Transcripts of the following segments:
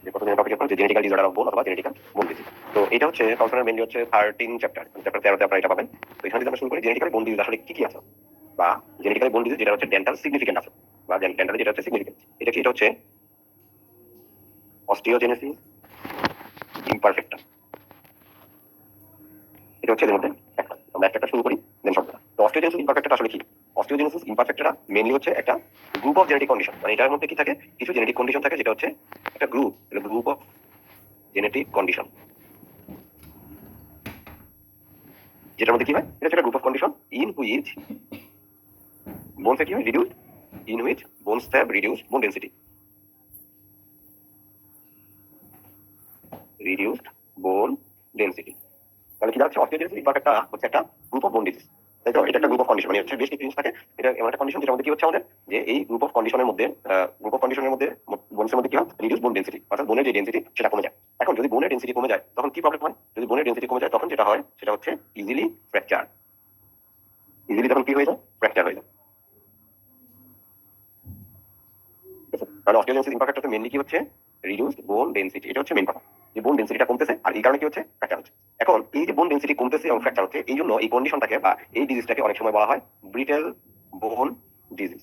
যে প্রথম টপিক হচ্ছে জেনেটিক্যাল ডিসঅর্ডার অফ বোন অথবা জেনেটিক্যাল বোন ডিজিজ। তো এটা হচ্ছে কাউন্সিলর মেইনলি হচ্ছে 13 চ্যাপ্টার, চ্যাপ্টার 13 আপনারা এটা পাবেন। তো এখানে যদি আমরা শুরু করি জেনেটিক্যাল বোন ডিজিজ আসলে কি কি আছে, বা জেনেটিক্যাল বোন ডিজিজ যেটা হচ্ছে ডেন্টাল সিগনিফিকেন্ট আছে, বা ডেন্টাল যেটা হচ্ছে সিগনিফিকেন্ট, এটা কি? এটা হচ্ছে অস্টিওজেনেসিস ইমপারফেক্টা। এটা হচ্ছে এর মধ্যে একটা, আমরা একটা শুরু করি দেন সবটা। তো অস্টিওজেনেসিস ইমপারফেক্টা আসলে কি? অস্টিওজেনেসিস ইমপারফেক্টা মেইনলি হচ্ছে একটা গ্রুপ অফ জেনেটিক কন্ডিশন, মানে এটার মধ্যে কি থাকে, কিছু জেনেটিক কন্ডিশন থাকে যেটা হচ্ছে একটা গ্রুপ অফ জেনেটিক কন্ডিশন, যেটার মধ্যে কি হয়, এটা হচ্ছে একটা group of condition in which bones কি হয় reduce, in which bones have reduce বোন ডেন্সিটি, রিডিউসড বোন ডেন্সিটি। তাহলে কি দাঁড়াচ্ছে, অস্টিওজেনেসিস ইমপারফেক্টা হচ্ছে একটা গ্রুপ অফ বোন ডিজিজ, তাই তো? এটা একটা গ্রুপ অফ কন্ডিশন, মানে হচ্ছে বেশ কিছু জিনিস থাকে, এটা এমন একটা কন্ডিশন যেটার মধ্যে কি হচ্ছে আমাদের, যে এই গ্রুপ অফ কন্ডিশনের মধ্যে বোনসের মধ্যে কি হয়, রিডিউস বোন ডেন্সিটি, অর্থাৎ বোনের যে ডেন্সিটি সেটা কমে যায়। এখন যদি বোনের ডেন্সিটি কমে যায় তখন কি প্রবলেম হয়? যদি বোনের ডেন্সিটি কমে যায় তখন যেটা হয় সেটা হচ্ছে ইজিলি ফ্র্যাকচার, ইজিলি তখন কি হয়ে যায়, ফ্র্যাকচার হয়ে যায়। তাহলে অস্টিওজেনেসিস ইমপারফেক্টাতে মেইনলি কি হচ্ছে, রিডিউসড বোন ডেন্সিটি, এটা হচ্ছে মেইন কথা, যে বোন ডেন্সিটিটা কমতেছে আর এই কারণে কি হচ্ছে, ফ্র্যাকচার হচ্ছে। এখন এই যে বোন ডেন্সিটি কমতেছে এবং ফ্র্যাকচার হচ্ছে, এই জন্য এই কন্ডিশনটাকে বা এই ডিজিজটাকে অনেক সময় বলা হয় ব্রিটেল বোন ডিজিজ।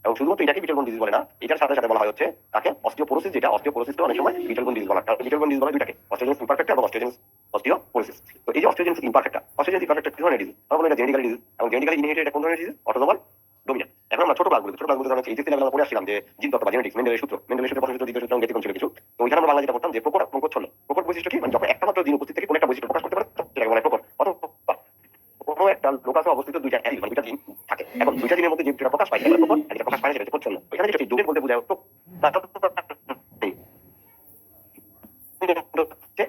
এবং শুধুমাত্র এটাকে ব্রিটেল বোন ডিজিজ বলে না, এটার সাথে সাথে বলা হয় হচ্ছে তাকে অস্টিওপোরোসিস, যেটা অস্টিওপোরোসিসকে অনেক সময় ব্রিটেল বোন ডিজিজ বলা হয়। কারণ ব্রিটেল বোন ডিজিজ বলা হয় দুটাকে, অস্টিওজেনেসিস ইমপারফেক্টা এবং অস্টিওপোরোসিস। তো এই যে অস্টিওজেনেসিস ইমপারফেক্টা কি ধরনের ডিজিজ? আমরা বলি এটা জেনেটিক্যাল ডিজিজ, এবং জেনেটিক্যালি ইনহেরিটেড এটা কোন ধরনের ডিজিজ? Autosomal dominant. এখন আমরা ছোট ক্লাসগুলোতে আমরা এইচএসসি লেভেলে পড়ে আসছিলাম যে জিনতত্ত্ব বা জেনেটিক্স, মেন্ডেলের সূত্র প্রথম সূত্র দ্বিতীয় সূত্র এবং ব্যতিক্রম ছিল কিছু। তো ওইখানে আমরা বাংলা যেটা করতাম যে প্রকট বৈশিষ্ট্য কি, মানে যখন একটা মাত্র জিন উপস্থিত থেকে কোন একটা বৈশিষ্ট্য প্রকাশ করতে পারে সেটাকে বলা হয় প্রকট। অথবা কোনো একটা লোকাসে অবস্থিত দুইটা অ্যালিল মানে দুইটা জিন থাকে, এখন দুইটা জিনের মধ্যে যেটা প্রকাশ পায় সেটা প্রকট, আর যেটা প্রকাশ পায় না সেটা হচ্ছে প্রচ্ছন্ন। এখানে যেটা ডোমেন বলতে বোঝায়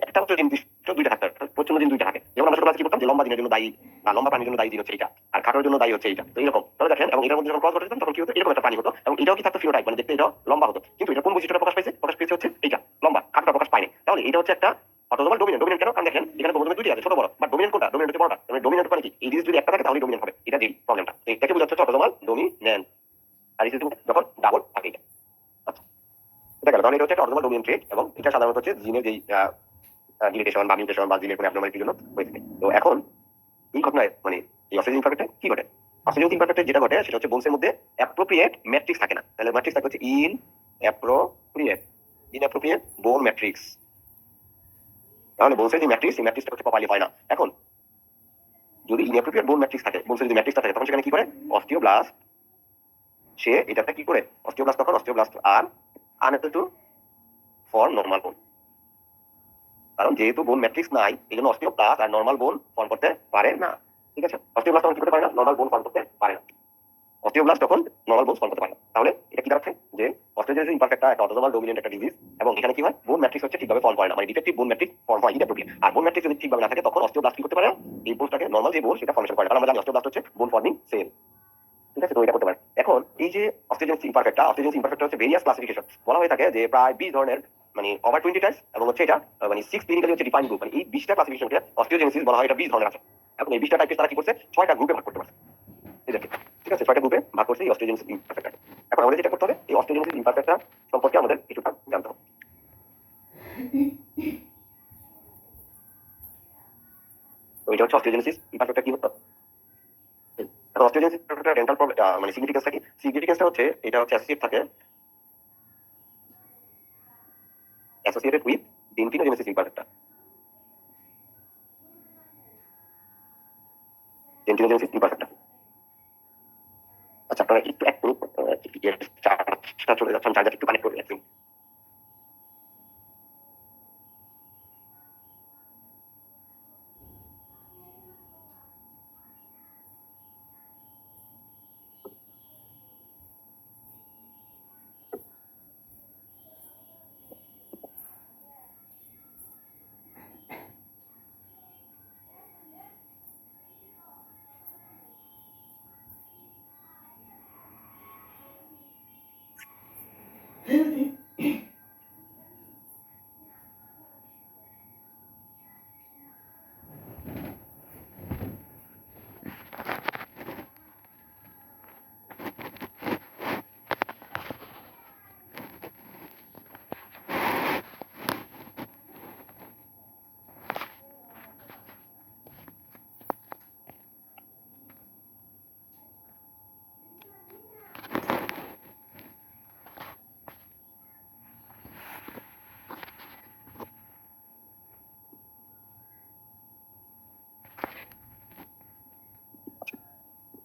একটা মাত্র জিন বিশিষ্ট দুইটা থাকে, প্রচ্ছন্ন জিন দুইটা থাকে। যেমন আমরা ছোটবেলায় কি করতাম যে লম্বা জিনের জন্য দায়ী, বা লম্বা প্রাণীর জন্য দায়ী জিন হচ্ছে এটা, আর খাটোর জন্য দায়ী হচ্ছে এটা। তো এরকম তাহলে দেখেন, এবং এটার মধ্যে যখন ক্রস ঘটে তখন কি হতো, এরকম একটা প্রাণী হতো, এবং এটাও কি থাকতো ফিনোটাইপ, মানে দেখতে এটাও লম্বা হতো, কিন্তু এটা কোন বৈশিষ্ট্যটা প্রকাশ পেয়েছে হচ্ছে এইটা লম্বা, খাটোটা প্রকাশ পায়নি। তাহলে এটা হচ্ছে একটা অটোসোমাল ডোমিনেন্ট। ডোমিনেন্ট কেন? কারণ দেখেন এখানে ক্রোমোজোমে দুইটি আছে ছোট বড়, বাট ডোমিনেন্ট কোনটা? ডোমিনেন্ট হচ্ছে বড়টা। মানে ডোমিনেন্ট মানে কি, এই ডিজিজ যদি একটা থাকে তাহলে ডোমিনেন্ট হবে, এটা যেই প্রবলেমটা, এটাকে বোঝাচ্ছে অটোসোমাল ডোমিনেন্ট। আর এই যখন ডাবল থাকে এটা। আচ্ছা, এটা গেল। তাহলে এটা হচ্ছে একটা অটোসোমাল ডোমিনেন্ট ট্রেট, এবং এটা সাধারণত হচ্ছে জিনের যেই ডিলিটেশন বা মিউটেশন বা জিনের কোনো অ্যাবনর্মালিটির জন্য হয়ে থাকে। তো এখন এই ঘটনায় মানে এই অস্ট্রেলিয়ান ইমপারফেক্টে কি ঘটে? অস্ট্রেলিয়ান ইমপারফেক্টে যেটা ঘটে সেটা হচ্ছে বোনসের মধ্যে অ্যাপ্রোপ্রিয়েট ম্যাট্রিক্স থাকে না। তাহলে ম্যাট্রিক্স থাকে হচ্ছে ইনঅ্যাপ্রোপ্রিয়েট বোন ম্যাট্রিক্স। তাহলে বোনসের যে ম্যাট্রিক্স, এই ম্যাট্রিক্সটা হচ্ছে প্রপারলি হয় না। এখন যদি ইনঅ্যাপ্রোপ্রিয়েট বোন ম্যাট্রিক্স থাকে, বোনসের যদি ম্যাট্রিক্সটা থাকে, তখন সেখানে কি করে, অস্টিওব্লাস্ট সে এটাতে কি করে, osteoblast are unable to form normal বোন। কারণ যেহেতু বোন ম্যাট্রিক্স নাই, এই জন্য অস্টিওব্লাস্ট আর নরমাল বোন ফর্ম করতে পারে না। ঠিক আছে, অস্টিওব্লাস্ট তখন কি করতে পারে না, নরমাল বোন ফর্ম করতে পারে না। অস্টিওব্লাস্ট তখন নরমাল বোন ফর্ম করতে পারে না। তাহলে এটা কি দাঁড়াচ্ছে, যে অস্টিওজেনেসিস ইমপারফেক্টা একটা অটোসোমাল ডোমিনেন্ট একটা ডিজিজ, এবং এখানে কি হয়, বোন ম্যাট্রিক্স হচ্ছে ঠিকভাবে ফর্ম করে না, মানে ডিফেক্টিভ বোন ম্যাট্রিক্স ফর্ম হয় ইনঅ্যাপ্রোপ্রিয়েট। আর বোন ম্যাট্রিক্স যদি ঠিকভাবে না থাকে তখন অস্টিওব্লাস্ট কি করতে পারে, এই বোনটাকে নরমাল যে বোন সেটা ফর্মেশন করে না। কারণ আমরা জানি অস্টিওব্লাস্ট হচ্ছে বোন ফর্মিং সেল। ঠিক আছে, তো এটা করতে পারে। এখন এই যে অস্টিওজেনেসিস ইমপারফেক্টা হচ্ছে ভেরিয়াস ক্লাসিফিকেশন বলা হয়ে থাকে, যে প্রায় 20 ধরনের, মানে ওভার 20 টাইপস, এবং হচ্ছে এটা মানে 6 ক্লিনিক্যালি হচ্ছে ডিফাইন গ্রুপ, মানে এই 20টা ক্লাসিফিকেশনকে অস্টিওজেনেসিস বলা হয়। এটা 20 ধরনের আছে। এখন এই 20টা টাইপকে তারা কি করছে, 6টা গ্রুপে ভাগ করতে পারছে। ঠিক আছে, 6টা গ্রুপে ভাগ করছে এই অস্টিওজেনেসিস ইমপারফেক্টা। এখন আমাদের যেটা করতে হবে, এই অস্টিওজেনেসিস ইমপারফেক্টা সম্পর্কে আমাদের কিছুটা জানতে হবে। তো এটা হচ্ছে অস্টিওজেনেসিস ইমপারফেক্টা কি হতো। এখন অস্টিওজেনেসিস ইমপারফেক্টা ডেন্টাল প্রবলেম মানে সিগনিফিকেন্সটা কি? সিগনিফিকেন্সটা হচ্ছে এটা হচ্ছে অ্যাসোসিয়েটেড উইথ ডেন্টিনোজেনেসিস ইমপারফেক্টা। ডেন্টিনোজেনেসিস ইমপারফেক্টা। আচ্ছা, আপনারা একটু এক মিনিট চার্জটা চলে যাচ্ছে, আমি চার্জার একটু কানেক্ট করে রাখছি।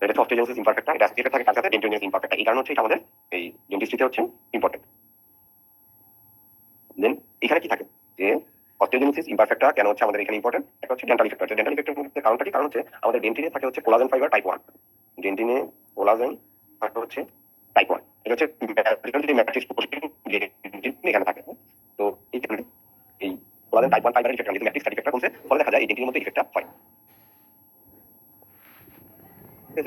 এটা হচ্ছে অস্টিওজেনেসিস ইমপারফেক্টা, এটা অ্যাসোসিয়েটেড থাকে তার সাথে ডেন্টিনোজেনেসিস ইমপারফেক্টা। এই কারণে হচ্ছে এটা আমাদের এই ডেন্টিস্ট্রিতে হচ্ছে ইম্পর্টেন্ট। দেন এখানে কি থাকে যে অস্টিওজেনেসিস ইমপারফেক্টা কেন হচ্ছে আমাদের এখানে ইম্পর্টেন্ট? একটা হচ্ছে ডেন্টাল ইফেক্ট। ডেন্টাল ইফেক্টের মধ্যে কারণটা কি? কারণ হচ্ছে আমাদের ডেন্টিনে থাকে হচ্ছে কোলাজেন ফাইবার টাইপ 1। ডেন্টিনে কোলাজেন ফাইবার হচ্ছে টাইপ 1। এটা হচ্ছে যে ম্যাট্রিক্স এখানে থাকে। তো এই কারণে এই কোলাজেন টাইপ 1 ফাইবারের ইফেক্ট যদি ম্যাট্রিক্স ইফেক্টটা কমছে, ফলে দেখা যায় এই ডেন্টিনের মধ্যে ইফেক্টটা হয়।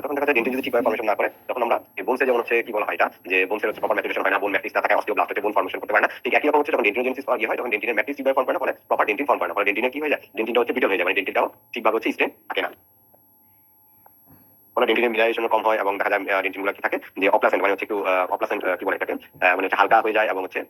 তখন দেখা যায় ডেন্টিন যদি ঠিকভাবে ফর্মেশন না করে, তখন আমরা বোনসে যেমন হচ্ছে কি বলা হয় এটা, যে বোনসের হচ্ছে প্রপার ম্যাচুরেশন হয় না, বোন ম্যাট্রিক্স না থাকে, অস্টিওব্লাস্ট হচ্ছে বোন ফর্মেশন করতে পারে না। ঠিক একই রকম হচ্ছে যখন ডেন্টিনোজেনেসিস হয় তখন ডেন্টিনের ম্যাট্রিক্স ঠিকভাবে ফর্ম করে না, ফলে প্রপার ডেন্টিন ফর্ম করে না, ফলে ডেন্টিনের কি হয়ে যায়, ডেন্টিনটা হচ্ছে বিটল হয়ে যায়, মানে ডেন্টিনটাও ঠিকভাবে হচ্ছে স্ট্রেন থাকে না। ফলে ডেন্টিনের মিনারেশন কম হয় এবং দেখা যায় ডেন্টিনগুলো কি থাকে যে অপ্লাসেন্ট, মানে হচ্ছে একটু অপ্লাসেন্ট কি বলে এটাকে, মানে হচ্ছে হালকা হয়ে যায় এবং হচ্ছে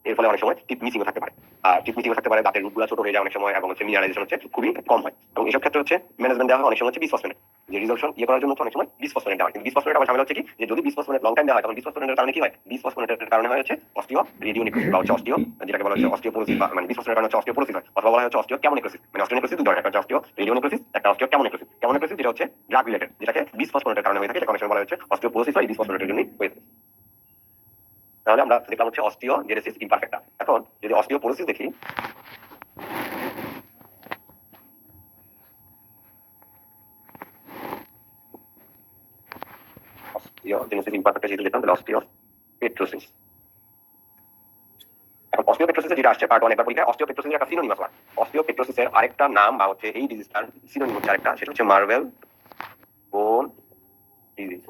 এর ফলে অনেক সময় টিপ মিসিংও থাকতে পারে। আর টিপ মিসিংও থাকতে পারে, দাঁতের রুটগুলো ছোট হয়ে যায় অনেক সময় এবং হচ্ছে মিনারেশন হচ্ছে খুবই কম হয়। এবং এসব ক্ষেত্রে হচ্ছে ম্যানেজমেন্ট দেওয়া হয় অনেক সময় হচ্ছে বিসফসফেট, যে রিজলশন করার জন্য অনেক সময় বিসফসফেট দেওয়া হয়। কিন্তু বিসফসফেট আবার ঝামেলা হচ্ছে কি, যে যদি বিসফসফেট লং টাইম দেওয়া হয় তখন বিসফসফেটের কারণে কি হয়, বিসফসফেটের কারণে হয় হচ্ছে অস্টিও রেডিওনেক্রোসিস বা হচ্ছে অস্টিও, যেটাকে বলা হচ্ছে অস্টিওপোরোসিস, বা মানে বিসফসফেটের কারণে হচ্ছে অস্টিওপোরোসিস হয়, অথবা বলা হয় হচ্ছে অস্টিও কেমোনেক্রোসিস। মানে অস্টিওনেক্রোসিস দুই ধরনের, একটা অস্টিও রেডিওনেক্রোসিস, একটা অস্টিও কেমোনেক্রোসিস। কেমোনেক্রোসিস যেটা হচ্ছে ড্রাগ রিলেটেড, যেটাকে বিসফসফেটের কারণে হয়ে থাকে, এটা অনেক সময় বলা হচ্ছে অস্টিওপোরোসিস হয়, বিসফসফেটের জন্য হয়ে থাকে। তাহলে আমরা দেখলাম হচ্ছে অস্টিওজেনেসিস ইমপারফেক্টা। এখন যদি অস্টিওপোরোসিস দেখি, অস্টিওজেনেসিস ইমপারফেক্টা যেহেতু দেখলাম, তাহলে অস্টিওপেট্রোসিস। এখন অস্টিওপেট্রোসিসের যেটা আসছে পার্ট 1 একবার পরীক্ষায়, অস্টিওপেট্রোসিসের একটা সিনোনিম আছে। অস্টিওপেট্রোসিসের আরেকটা নাম বা হচ্ছে এই ডিজিজটার সিনোনিম হচ্ছে আরেকটা, সেটা হচ্ছে মার্ভেল বোন ডিজিজ।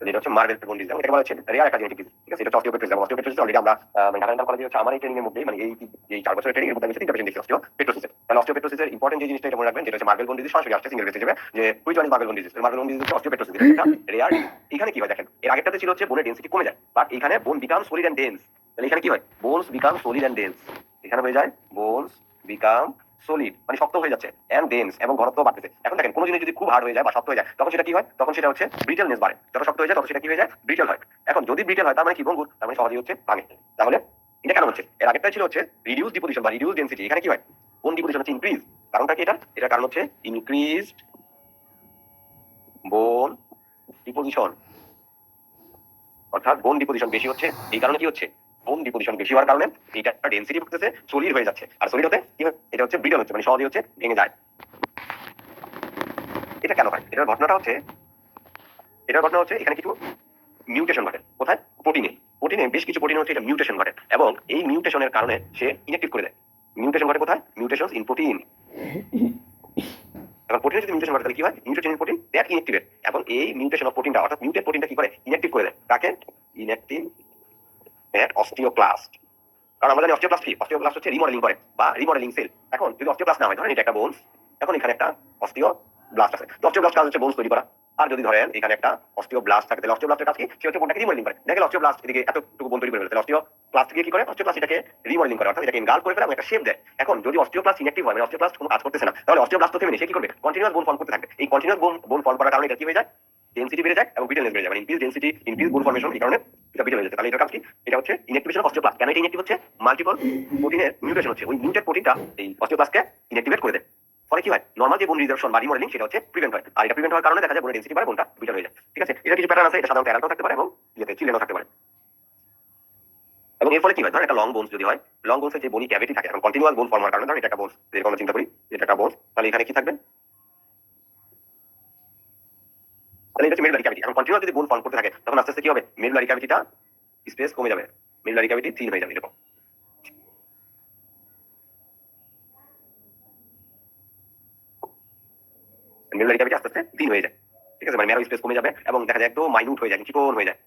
যেটা হচ্ছে মার্ভেল বোন ডিজিজ, এটা বলা হচ্ছে রেয়ার একটা জেনেটিক ডিজিজ। ঠিক আছে, এটা হচ্ছে অস্টিওপেট্রোসিস। অস্টিওপেট্রোসিস অলরেডি আমরা ঢাকা ডেন্টাল কলেজে হচ্ছে আমার এই ট্রেনিং এর মধ্যে, মানে এই 4 বছরের ট্রেনিং এর মধ্যে আমি 3টা পেশেন্ট দেখছি অস্টিওপেট্রোসিসের। তাহলে অস্টিওপেট্রোসিসের ইম্পর্টেন্ট যে জিনিসটা এটা মনে রাখবেন, যেটা হচ্ছে মার্ভেল বোন ডিজিজ, সরাসরি আসছে সিঙ্গেল কেস হিসেবে, যে হুইচ ওয়ান ইজ মার্ভেল বোন ডিজিজ। মার্ভেল বোন ডিজিজ হচ্ছে অস্টিওপেট্রোসিস, এটা একটা রেয়ার ডিজিজ। এখানে কি হয় দেখেন, এর আগেরটাতে ছিল হচ্ছে বোনের ডেনসিটি কমে যায়, বাট এখানে বোন বিকাম সলিড এন্ড ডেন্স। তাহলে এখানে কি হয়, bones become solid and dense. এখানে হয়ে যায় বোনস বিকাম সলিড, মানে শক্ত হয়ে যাচ্ছে, এন্ড ডেন্স, এবং ঘনত্ব বাড়তেছে। এখন দেখেন কোনো জিনিস যদি খুব হার্ড হয়ে যায় বা শক্ত হয়ে যায়, তখন সেটা কি হয়, তখন সেটা হচ্ছে ব্রিটেলনেস বাড়ে। যত শক্ত হয়ে যায় তত সেটা কি হয়ে যায়, ব্রিটেল হয়। এখন যদি ব্রিটেল হয় তার মানে কি, ভঙ্গুর, তার মানে সহজেই হচ্ছে ভাঙে। তাহলে এটা কেন হচ্ছে, এর আগেরটা ছিল হচ্ছে রিডিউস ডিপোজিশন বা রিডিউস ডেনসিটি, এখানে কি হয়, বোন ডিপোজিশন হচ্ছে ইনক্রিজ। কারণটা কি, এটার কারণ হচ্ছে ইনক্রিজড বোন ডিপোজিশন, অর্থাৎ বোন ডিপোজিশন বেশি হচ্ছে। এই কারণে কি হচ্ছে, বোন ডিপোজিশন বেশি হওয়ার কারণে এটা ডেনসিটি করতেছে, সলিড হয়ে যাচ্ছে। আর সলিড হতে কি হয়, এটা হচ্ছে ব্রিটল হচ্ছে, মানে সহজেই হচ্ছে ভেঙে যায়। এটা কেন হয়, এটার ঘটনা হচ্ছে এখানে কিছু মিউটেশন ঘটে। কোথায়, প্রোটিনে। বেশ কিছু প্রোটিনে হচ্ছে এটা মিউটেশন ঘটে, এবং এই মিউটেশনের কারণে সে ইনঅ্যাক্টিভ করে দেয়। মিউটেশন ঘটে কোথায়, মিউটেশনস ইন প্রোটিন। এখন প্রোটিনে যদি মিউটেশন ঘটে তাহলে কি হয়, mutation in protein that inactivate. এখন এই মিউটেশন অফ প্রোটিনটা, অর্থাৎ মিউটেড প্রোটিনটা কি করে, ইনঅ্যাক্টিভ করে দেয়। কাকে, ইনঅ্যাক্টিভ এট অস্টিওক্লাস্ট। কারণ আমরা জানি অস্টিওক্লাস্ট কি, অস্টিওক্লাস্ট হচ্ছে রিমডেলিং করে বা রিমডেলিং সেল। এখন যদি অস্টিওক্লাস্ট না হয়, ধরেন এটা একটা বোনস, এখন এখানে একটা অস্টিওব্লাস্ট আছে। তো অস্টিওব্লাস্ট কাজ হচ্ছে বোনস তৈরি করা। আর যদি ধরেন এখানে একটা অস্টিওব্লাস্ট থাকে, তাহলে অস্টিওব্লাস্টের কাজ কি, সে হচ্ছে বোনটাকে রিমডেলিং করে। দেখেন অস্টিওব্লাস্ট এদিকে এতটুকু বোন তৈরি করে ফেলে, তাহলে অস্টিওক্লাস্ট গিয়ে কি করে, অস্টিওক্লাস্ট এটাকে রিমডেলিং করে, অর্থাৎ এটাকে ইনগাল্ফ করে ফেলে এবং একটা শেপ দেয়। এখন যদি অস্টিওক্লাস্ট ইনঅ্যাক্টিভ হয়, মানে অস্টিওক্লাস্ট কোনো কাজ করতেছে না, তাহলে অস্টিওব্লাস্ট তো থেমে নেই, সে কি করবে, কন্টিনিউয়াস বোন ফর্ম করতে থাকবে। এই কন্টিনিউয়াস বোন ফর্ম করার কারণে এটা কি হয়ে যায়, ডেনসিটি বেড়ে যায় এবং ব্রিটেলনেস বেড়ে যায়, মানে ইনক্রিজ ডেনসিটি, ইনক্রিজ বোন ফর্মেশন, এই কারণে এটা ব্রিটেল হয়ে যাচ্ছে। তাহলে এটার কাজ কি, এটা হচ্ছে ইনঅ্যাক্টিভেশন অফ অস্টিওক্লাস্ট। কেন এটা ইনঅ্যাক্টিভ হচ্ছে, মাল্টিপল প্রোটিনের মিউটেশন হচ্ছে, ওই মিউটেড প্রোটিনটা এই অস্টিওক্লাস্টকে ইনঅ্যাক্টিভেট করে দেয়। ফলে কি হয়, নরমাল যে বোন রিজার্ভশন বা রিমডেলিং সেটা হচ্ছে প্রিভেন্ট হয়। আর এটা প্রিভেন্ট হওয়ার কারণে দেখা যায় বোনের ডেনসিটি বাড়ে, বোনটা ব্রিটেল হয়ে যায়। ঠিক আছে, এটা কিছু প্যাটার্ন আছে, এটা সাধারণত অ্যাডাল্টও থাকতে পারে এবং চিলড্রেনও থাকতে পারে। এবং এর ফলে কি হয়, ধরেন একটা লং বোনস যদি হয়, লং বোনসের যে বনি ক্যাভিটি থাকে, এখন কন্টিনিউয়াস বোন ফর্ম হওয়ার কারণে, ধরেন এটা একটা বোনস, যেরকম আমরা চিন্তা করি এটা একটা বোনস, তাহলে এখানে কি থাকবে, তাহলে এটা হচ্ছে মেরুলারি ক্যাভিটি। এখন কন্টিনিউয়াস যদি বোন ফর্ম করতে থাকে, তখন আস্তে আস্তে কি হবে, মেরুলারি ক্যাভিটিটা স্পেস কমে যাবে, মেরুলারি ক্যাভিটি থিন হয়ে যাবে, এরকম। মেরুলারি ক্যাভিটি আস্তে আস্তে থিন হয়ে যায়। ঠিক আছে, মানে ম্যারো স্পেস কমে যাবে এবং দেখা যায় একদম মাইনিউট হয়ে যায়, চিকন হয়ে যায়।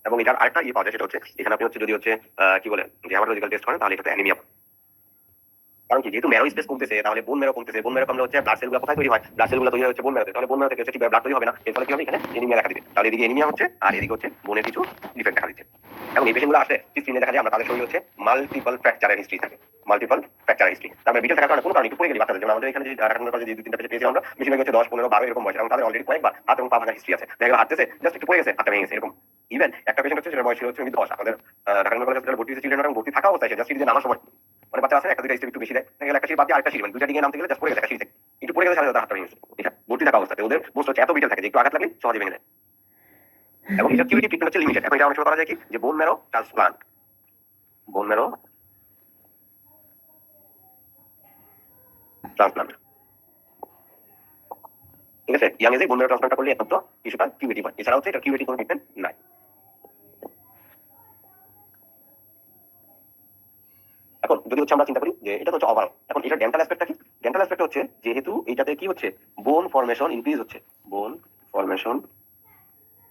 এবং এটার আরেকটা পাওয়া যায়, সেটা হচ্ছে এখানে আপনি হচ্ছে যদি হচ্ছে কি বলে যে হেমাটোলজিক্যাল টেস্ট করেন, তাহলে এটা অ্যানিমিয়া। কারণ কি, যেহেতু ম্যারো স্পেস কমতেছে, তাহলে বোন ম্যারো কমতেছে, বোন ম্যারো কমলে হচ্ছে ব্লাড সেলগুলো কোথায় তৈরি হয়, ব্লাড সেলগুলো তৈরি হচ্ছে বোন ম্যারোতে, তাহলে বোন ম্যারো থেকে হচ্ছে ঠিক ব্লাড তৈরি হবে না, এর ফলে কি হবে, এখানে এনিমিয়া দেখা দিবে। তাহলে এদিকে এনিমিয়া হচ্ছে আর এদিকে হচ্ছে বোনের কিছু ডিফেক্ট দেখা দিচ্ছে। এবং এই পেশেন্টগুলো আসলে স্ক্রিনে দেখা যায় আমরা তাদের শরীরে হচ্ছে মাল্টিপল ফ্র্যাকচারের হিস্ট্রি থাকে, মাল্টিপল ফ্র্যাকচারের হিস্ট্রি। তার মানে বিটেল থাকার কারণে কোনো কারণে একটু পড়ে গেলে বাচ্চাদের, যেমন আমাদের এখানে যে ঢাকা কলেজে যে 2-3টা পেশেন্ট পেয়েছিলাম আমরা, বেশিরভাগ হচ্ছে 10, 15, 12 এরকম বয়স, এবং তাদের অলরেডি কয়েকবার হাত এবং পা ভাঙার হিস্ট্রি আছে। দেখা গেল হাঁটতেছে, জাস্ট একটু পড়ে গেছে, হাতটা ভেঙে গেছে, এরকম। ইভেন একটা পেশেন্ট হচ্ছে, সেটা বয়স ছিল হচ্ছে 10, আমাদের ঢাকা কলেজ হসপিটালে ভর্তি হয়েছে চিলড্রেন, এবং ভর্তি থাকা অবস্থায় জাস্ট সিরিজে নামার সময় অনেক বাচ্চা আছে একটা দুইটা স্টেপ একটু বেশি দেয়, গেলে একটা সিঁড়ি বাদ দিয়ে আরেকটা সিঁড়ি, মানে দুইটা ডিঙে নামতে গেলে জাস্ট পড়ে গেছে একটা সিঁড়ি থেকে, একটু পড়ে গেলে সাথে হাতটা ভেঙে গেছে। এটা ভর্তি থাকা অবস্থাতে ওদের মোস্ট হচ্ছে এত বিটেল থাকে যে একটু আঘাত লাগলে সহজে ভেঙে যায়। এবং এটা কিউরেটিভ ট্রিটমেন্ট হচ্ছে লিমিটেড। এখন এটা অনেক সময় করা যায় কি, যে bone marrow transplant, bone marrow transplant, ঠিক আছে। ইয়াং এজে বোন ম্যারো ট্রান্সপ্লান্ট করলে একমাত্র কিছুটা কিউরেটিভ হয়, এছাড়া হচ্ছে এটা কিউরেটিভ কোনো ট্রিটমেন্ট নাই। এখন যদি হচ্ছে আমরা চিন্তা করি যে এটা তো হচ্ছে ওভারঅল, এখন এটা ডেন্টাল অ্যাসপেক্টটা কি? ডেন্টাল অ্যাসপেক্ট হচ্ছে যেহেতু এইটাতে কি হচ্ছে, বোন ফরমেশন ইনক্রিজ হচ্ছে, বোন ফরমেশন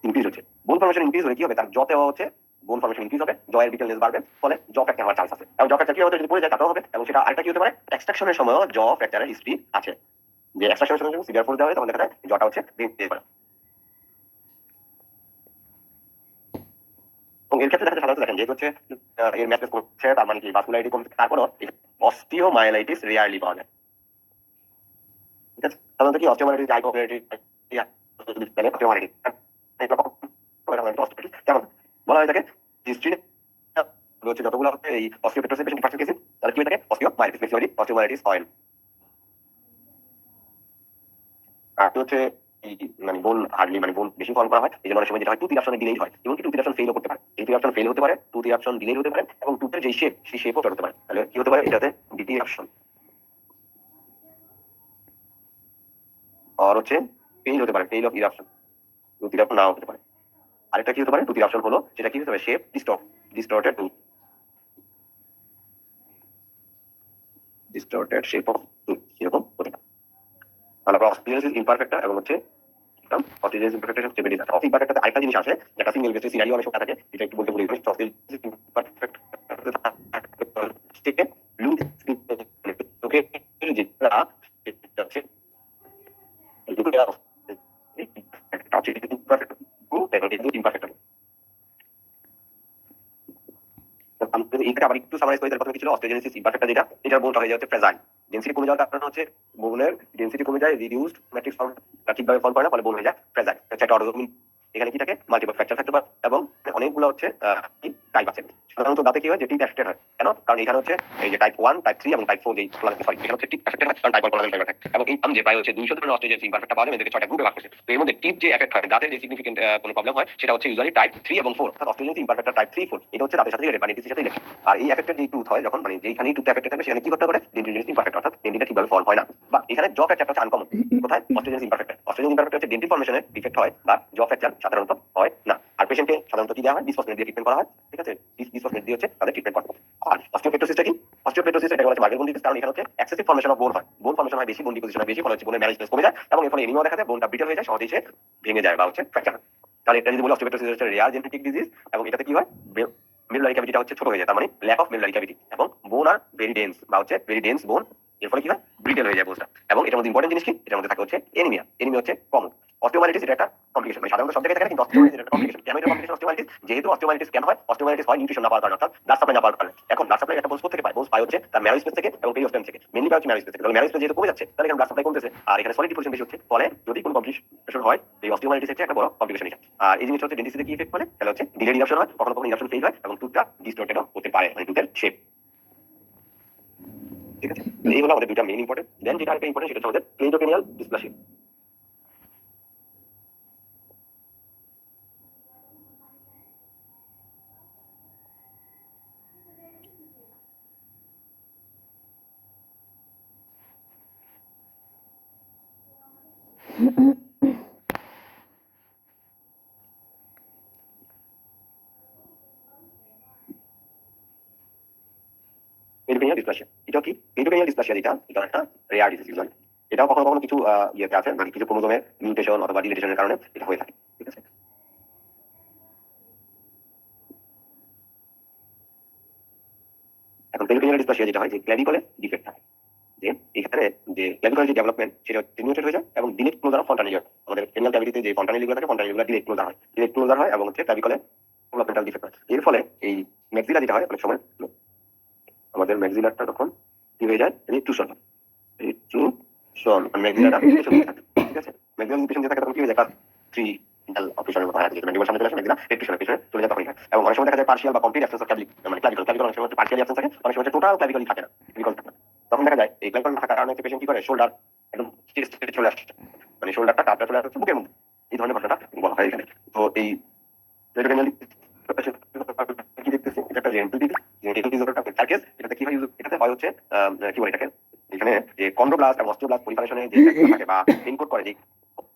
ইনক্রিজ হচ্ছে, বোন ফরমেশন ইনক্রিজ হলে কি হবে, তার জতে হচ্ছে বোন ফরমেশন ইনক্রিজ হবে, জয়ের বিটেলনেস বাড়বে, ফলে জ ফ্র্যাকচার হওয়ার চান্স আছে। এবং জ ফ্র্যাকচার কি হবে, যদি পড়ে যায় তাতেও হবে। এবং সেটা আরেকটা কি হতে পারে, এক্সট্রাকশনের সময় জ ফ্র্যাকচারের হিস্ট্রি আছে, যে এক্সট্রাকশনের সময় সিভিয়ার ফোর্স দেওয়া হয় তখন দেখা যায় জটা হচ্ছে ভেঙে পড়ে। এবং এর ক্ষেত্রে দেখা যায় সাধারণত দেখেন যেহেতু হচ্ছে এর ম্যাট্রেস করছে, তার মানে কি ভাস্কুলারিটি কমছে, তারপরও অস্টিওমাইলাইটিস রেয়ারলি পাওয়া যায়। ঠিক আছে, সাধারণত কি অস্টিওমাইলাইটিস হাইপোক্লারিটিস যেমন বলা হয়ে থাকে হিস্ট্রি হচ্ছে যতগুলো হচ্ছে এই অস্টিওপেট্রোসিস পেশেন্ট পার্সেন্ট কেসে তাহলে কি হয়ে থাকে, অস্টিওমাইলাইটিস ম্যাক্সিমালি অস্টিওমাইলাইটিস হয়। আর হচ্ছে এই মানে বোন হার্ডলি মানে বোন বেশি ফর্ম করা হয়, এই জন্য অনেক সময় যেটা হয় টুথ ইরাপশনে ডিলেই হয়, এমনকি টুথ ইরাপশন ফেলও করতে পারে, এই টুথ ইরাপশন ফেল হতে পারে, টুথ ইরাপশন ডিলে হতে পারে, এবং টুথের যে শেপ সেই শেপও হতে পারে। তাহলে কি হতে পারে, এটাতে ডিটি ইরাপশন আর হচ্ছে ফেল হতে পারে, fail of eruption, tooth eruption নাও হতে পারে। আরেকটা কি হতে পারে, টুথ ইরাপশন হলো সেটা কি হতে পারে, shape distorted tooth, distorted shape of tooth এরকম হতে পারে। তাহলে আমরা অস্টিওজেনেসিস ইমপারফেক্টা এবং হচ্ছে অস্টিওজেনেসিস ইমপারফেক্টা সবচেয়ে বেশি আছে। ইমপারফেক্টাতে আরেকটা জিনিস আছে যেটা সিঙ্গেল বেসিস সিনারিও অনেক সময় থাকে, এটা একটু বলতে ভুলে গেছি। অস্টিওজেনেসিস ইমপারফেক্টা থেকে লুজ ওকে যেটা সেটা হচ্ছে ইমপারফেক্ট। এইটাকে আবার একটু সামারাইজ করে, প্রথমে কি ছিল অস্টিওজেনেসিস ইমপারফেক্টা, যেটা এটার বোনটা হয়ে যাচ্ছে ফ্রেজাইল, ডেনসিটি কমে যাওয়ার কারণে হচ্ছে বোনের ডেনসিটি কমে যায়, রিডিউসড ম্যাট্রিক্স ফর্ম ঠিকভাবে ফর্ম করে না, ফলে বোন হয়ে যায় ফ্রেজাইল। একটা অটোজোমিন এখানে কি থাকে, মাল্টিপল ফ্র্যাকচার থাকতে পারে, এবং অনেকগুলো হচ্ছে টাইপ আছে। সাধারণত দাঁতে কি হয়, যে টিপ এফেক্টেড হয় কেন, কারণ এখানে হচ্ছে এই যে টাইপ 1 টাইপ 3 এবং টাইপ 4 যে কোলাজেন, সরি এখানে হচ্ছে টিপ এফেক্টেড হয় কারণ টাইপ 1 কোলাজেন ফাইবার থাকে। এবং এই যে প্রায় হচ্ছে 200 ধরনের অস্টিওজেনেসিস ইমপারফেক্টটা পাওয়া যায়, এদেরকে 6টা গ্রুপে ভাগ করেছে। তো এর মধ্যে টিপ যে এফেক্ট হয়, দাঁতের যে সিগনিফিকেন্ট কোনো প্রবলেম হয়, সেটা হচ্ছে ইউজুয়ালি টাইপ 3 এবং 4, অর্থাৎ অস্টিওজেনেসিস ইমপারফেক্টটা টাইপ 3 4 এটা হচ্ছে দাঁতের সাথে রিলেটেড, মানে ডিসির সাথে রিলেটেড। আর এই এফেক্টেড যে টুথ হয়, যখন মানে যেখানেই টুথ এফেক্টেড থাকে সেখানে কি করতে পারে, ডেন্টিন ইমপারফেক্ট, অর্থাৎ ডেন্টিনটা ঠিকভাবে ফর্ম হয় না, বা এখানে জ ফ্র্যাকচারটা হচ্ছে আনকমন। কোথায়, অস্টিওজেনেসিস ইমপারফেক্ট, অস্টিওজেনেসিস ইমপারফেক্ট হচ্ছে ডেন্টিন ফর্মেশনে ডিফেক্ট হয়, বা জ ফ্র্যাকচার সাধারণত হয় না। আর পেশেন্টকে সাধারণত কি দেওয়া হয়, বিসফসফেট দিয়ে ট্রিটমেন্ট করা হয়, ঠিক আছে, বিসফসফেট দিয়ে হচ্ছে তাদের ট্রিটমেন্ট করা। আর অস্টিওপেট্রোসিসটা কি, অস্টিওপেট্রোসিস এটা হচ্ছে মার্বেল বোন ডিজিজ, কারণ এখানে হচ্ছে এক্সেসিভ ফর্মেশন অফ বোন হয়, বোন ফর্মেশন হয় বেশি, বোন ডিপোজিশন হয় বেশি, ফলে হচ্ছে বোনের ম্যানেজ কমে যায়, এবং এর ফলে এনিমিয়া দেখা যায়, বোনটা ব্রিটেল হয়ে যায়, সহজেই সে ভেঙে যায় বা হচ্ছে ফ্র্যাকচার হয়। তাহলে এটা যদি বলি অস্টিওপেট্রোসিস হচ্ছে রেয়ার জেনেটিক ডিজিজ, এবং এটাতে কি হয়, মেরুলারি ক্যাভিটিটা হচ্ছে ছোট হয়ে যায়, তার মানে ল্যাক অফ মেরুলারি ক্যাভিটি, এবং বোন আর ভেরি ডেন্স বা হচ্ছে ভেরি ডেন্স বোন, এর ফলে কি হয়, ব্রিটেল হয়ে যায় বোনটা। এবং এটার মধ্যে ইম্পর্টেন্ট জিনিস কি, এটার মধ্যে থাকে হচ্ছে এনিমিয়া, এনিমিয়া হচ্ছে কমন। অস্টিওমাইলাইটিস এটা একটা কমপ্লিকেশন, মানে সাধারণত সব জায়গায় থাকে না, কিন্তু অস্টিওমাইলাইটিস এটা একটা কমপ্লিকেশন। কেন এটা কমপ্লিকেশন অস্টিওমাইলাইটিস, যেহেতু অস্টিওমাইলাইটিস কেন হয়, অস্টিওমাইলাইটিস হয় নিউট্রিশন না পাওয়ার কারণে, অর্থাৎ ব্লাড সাপ্লাই না পাওয়ার কারণে। এখন ব্লাড সাপ্লাই একটা বোনস থেকে পায়, বোনস পায় হচ্ছে তার ম্যারো স্পেস থেকে এবং পেরিওস্টেম থেকে, মেইনলি পায় হচ্ছে ম্যারো স্পেস থেকে। তাহলে ম্যারো স্পেস যেহেতু কমে যাচ্ছে, তাহলে এখানে ব্লাড সাপ্লাই কমতেছে, আর এখানে সলিড ডিপোজিশন বেশি হচ্ছে, ফলে যদি কোনো কমপ্লিকেশন হয়, এই অস্টিওমাইলাইটিস একটা বড় কমপ্লিকেশন এটা। আর এই জিনিসটা হচ্ছে ডেন্টিস্টে কি ইফেক্ট করে, তাহলে হচ্ছে ডিলেড ইরাপশন হয়, কখনো কখনো ইরাপশন ফেল হয়, এবং টুথটা ডিস্টর্টেডও হতে পারে, মানে টুথের শেপ। ঠিক আছে, এই হলো আমাদের দুইটা মেইন ইম্পর্টেন্ট। দেন যেটা আরেকটা ইম্পর্টেন্ট, সেটা হচ্ছে আমাদের ক্লেইডোপেনিয়াল ডিসপ্লাসিয়া। ক্লেইডোপেনিয়াল ডিসপ্লাসিয়া এটাও কি, ক্লেইডোপেনিয়াল ডিসপ্লাসিয়া যেটা, এটা একটা রেয়ার ডিজিজ ইউজুয়ালি। এটাও কখনো কখনো কিছু ইয়েতে আছে, মানে কিছু ক্রোমোজোমের মিউটেশন অথবা ডিলিটেশনের কারণে এটা হয়ে থাকে। ঠিক আছে, এখন ক্লেইডোপেনিয়াল ডিসপ্লাসিয়া যেটা হয়, যে ক্ল্যাভিকলে ডিফেক্ট থাকে, যে এখানে যে ক্ল্যাভিকলের যে ডেভেলপমেন্ট সেটা ডিমিউটেড হয়ে যায়, এবং ডিলেট ক্লোজার অফ ফন্টানিলিয়ার, আমাদের পেনিয়াল ক্যাভিটিতে যে ফন্টানিলিগুলো থাকে, ফন্টানিলিগুলো ডিলেট ক্লোজার হয়, ডিলেট ক্লোজার হয়, এবং হচ্ছে ক্ল্যাভিকলে ডেভেলপমেন্টাল ডিফেক্ট হয়। এর ফলে এই ম্যাক্সিলা যেটা হয়, অনেক সময় আমাদের ম্যাক্সিলারটা তখন কি হয়ে যায়, রিট্রুশন, রিট্রুশন, ম্যাক্সিলারটা পিছনে থাকে। ঠিক আছে, ম্যাক্সিলার পিছনে যে থাকে তখন কি হয়ে যায়, কাট 3 অপারেশনের মতো হয় যে ম্যান্ডিবল সামনে চলে আসে ম্যাক্সিলা রেট্রিশনের পিছনে চলে যায় তখনই হয়। এবং অনেক সময় দেখা যায় পার্শিয়াল বা কমপ্লিট অ্যাবসেন্স অফ মানে ক্লাভিকল ক্লাভিকল অনেক সময় পার্শিয়ালি অ্যাবসেন্স থাকে, অনেক সময় টোটাল ক্লাভিকলই থাকে না, ক্লাভিকল থাকে না। তখন দেখা যায় এই ক্লাভিকল না থাকার কারণে পেশেন্ট কি করে শোল্ডার একদম চেস্টে চলে আসছে, মানে শোল্ডারটা কাপটা চলে আসছে বুকের মধ্যে, এই ধরনের ঘটনাটা বলা হয় এখানে। তো এই কি দেখতেছি এটা একটা জেন্টাল ডিজিজ, জেন্টাল ডিসঅর্ডারটা সার্কেস, এটাতে কি হয় এটাতে হয় হচ্ছে কি বলে এটাকে, এখানে যে কন্ড্রোব্লাস্ট আর অস্টিওব্লাস্ট পলিফারেশনে যে ফ্যাক্টর থাকে বা এনকোড করে যে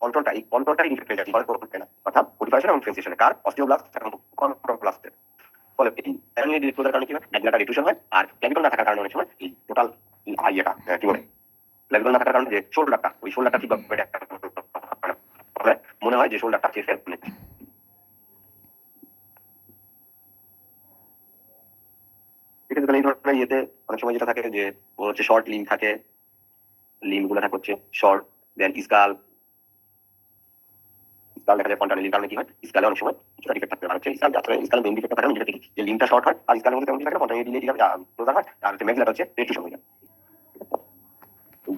কন্ট্রোলটা, এই কন্ট্রোলটাই ইনফেক্ট হয়ে যায় পরে করতে না, অর্থাৎ পলিফারেশন এবং ট্রানজিশনে কার অস্টিওব্লাস্ট এবং কন্ড্রোব্লাস্টের। ফলে এই অ্যানিলি ডিসক্লোজার কারণে কি হয় ম্যাগনেটা রিট্রুশন হয়, আর ক্লাভিকল না থাকার কারণে অনেক সময় এই টোটাল ইয়েটা কি বলে ক্লাভিকল না থাকার কারণে যে শোল্ডারটা, ওই শোল্ডারটা ঠিকভাবে মনে হয় যে শোল্ডারটা চেস্টের ঠিক আছে। তাহলে এই ধরনের ইয়েতে অনেক সময় যেটা থাকে যে ওর হচ্ছে শর্ট লিম থাকে, লিম গুলো থাকে হচ্ছে শর্ট, দেন স্কাল, স্কাল দেখা যায় ফন্টানেলির কারণে কি হয় স্কালে অনেক সময় কিছুটা ডিফেক্ট থাকতে পারে, হচ্ছে স্কাল আসলে স্কালে মেইন ডিফেক্ট থাকে না, যেটা যে লিমটা শর্ট হয় আর স্কালের মধ্যে তেমন থাকে না, ফন্টানেলি ডিলে ক্লোজার হয়, আর হচ্ছে ম্যাক্সিলাটা হচ্ছে রেট্রুশন হয়ে যায়।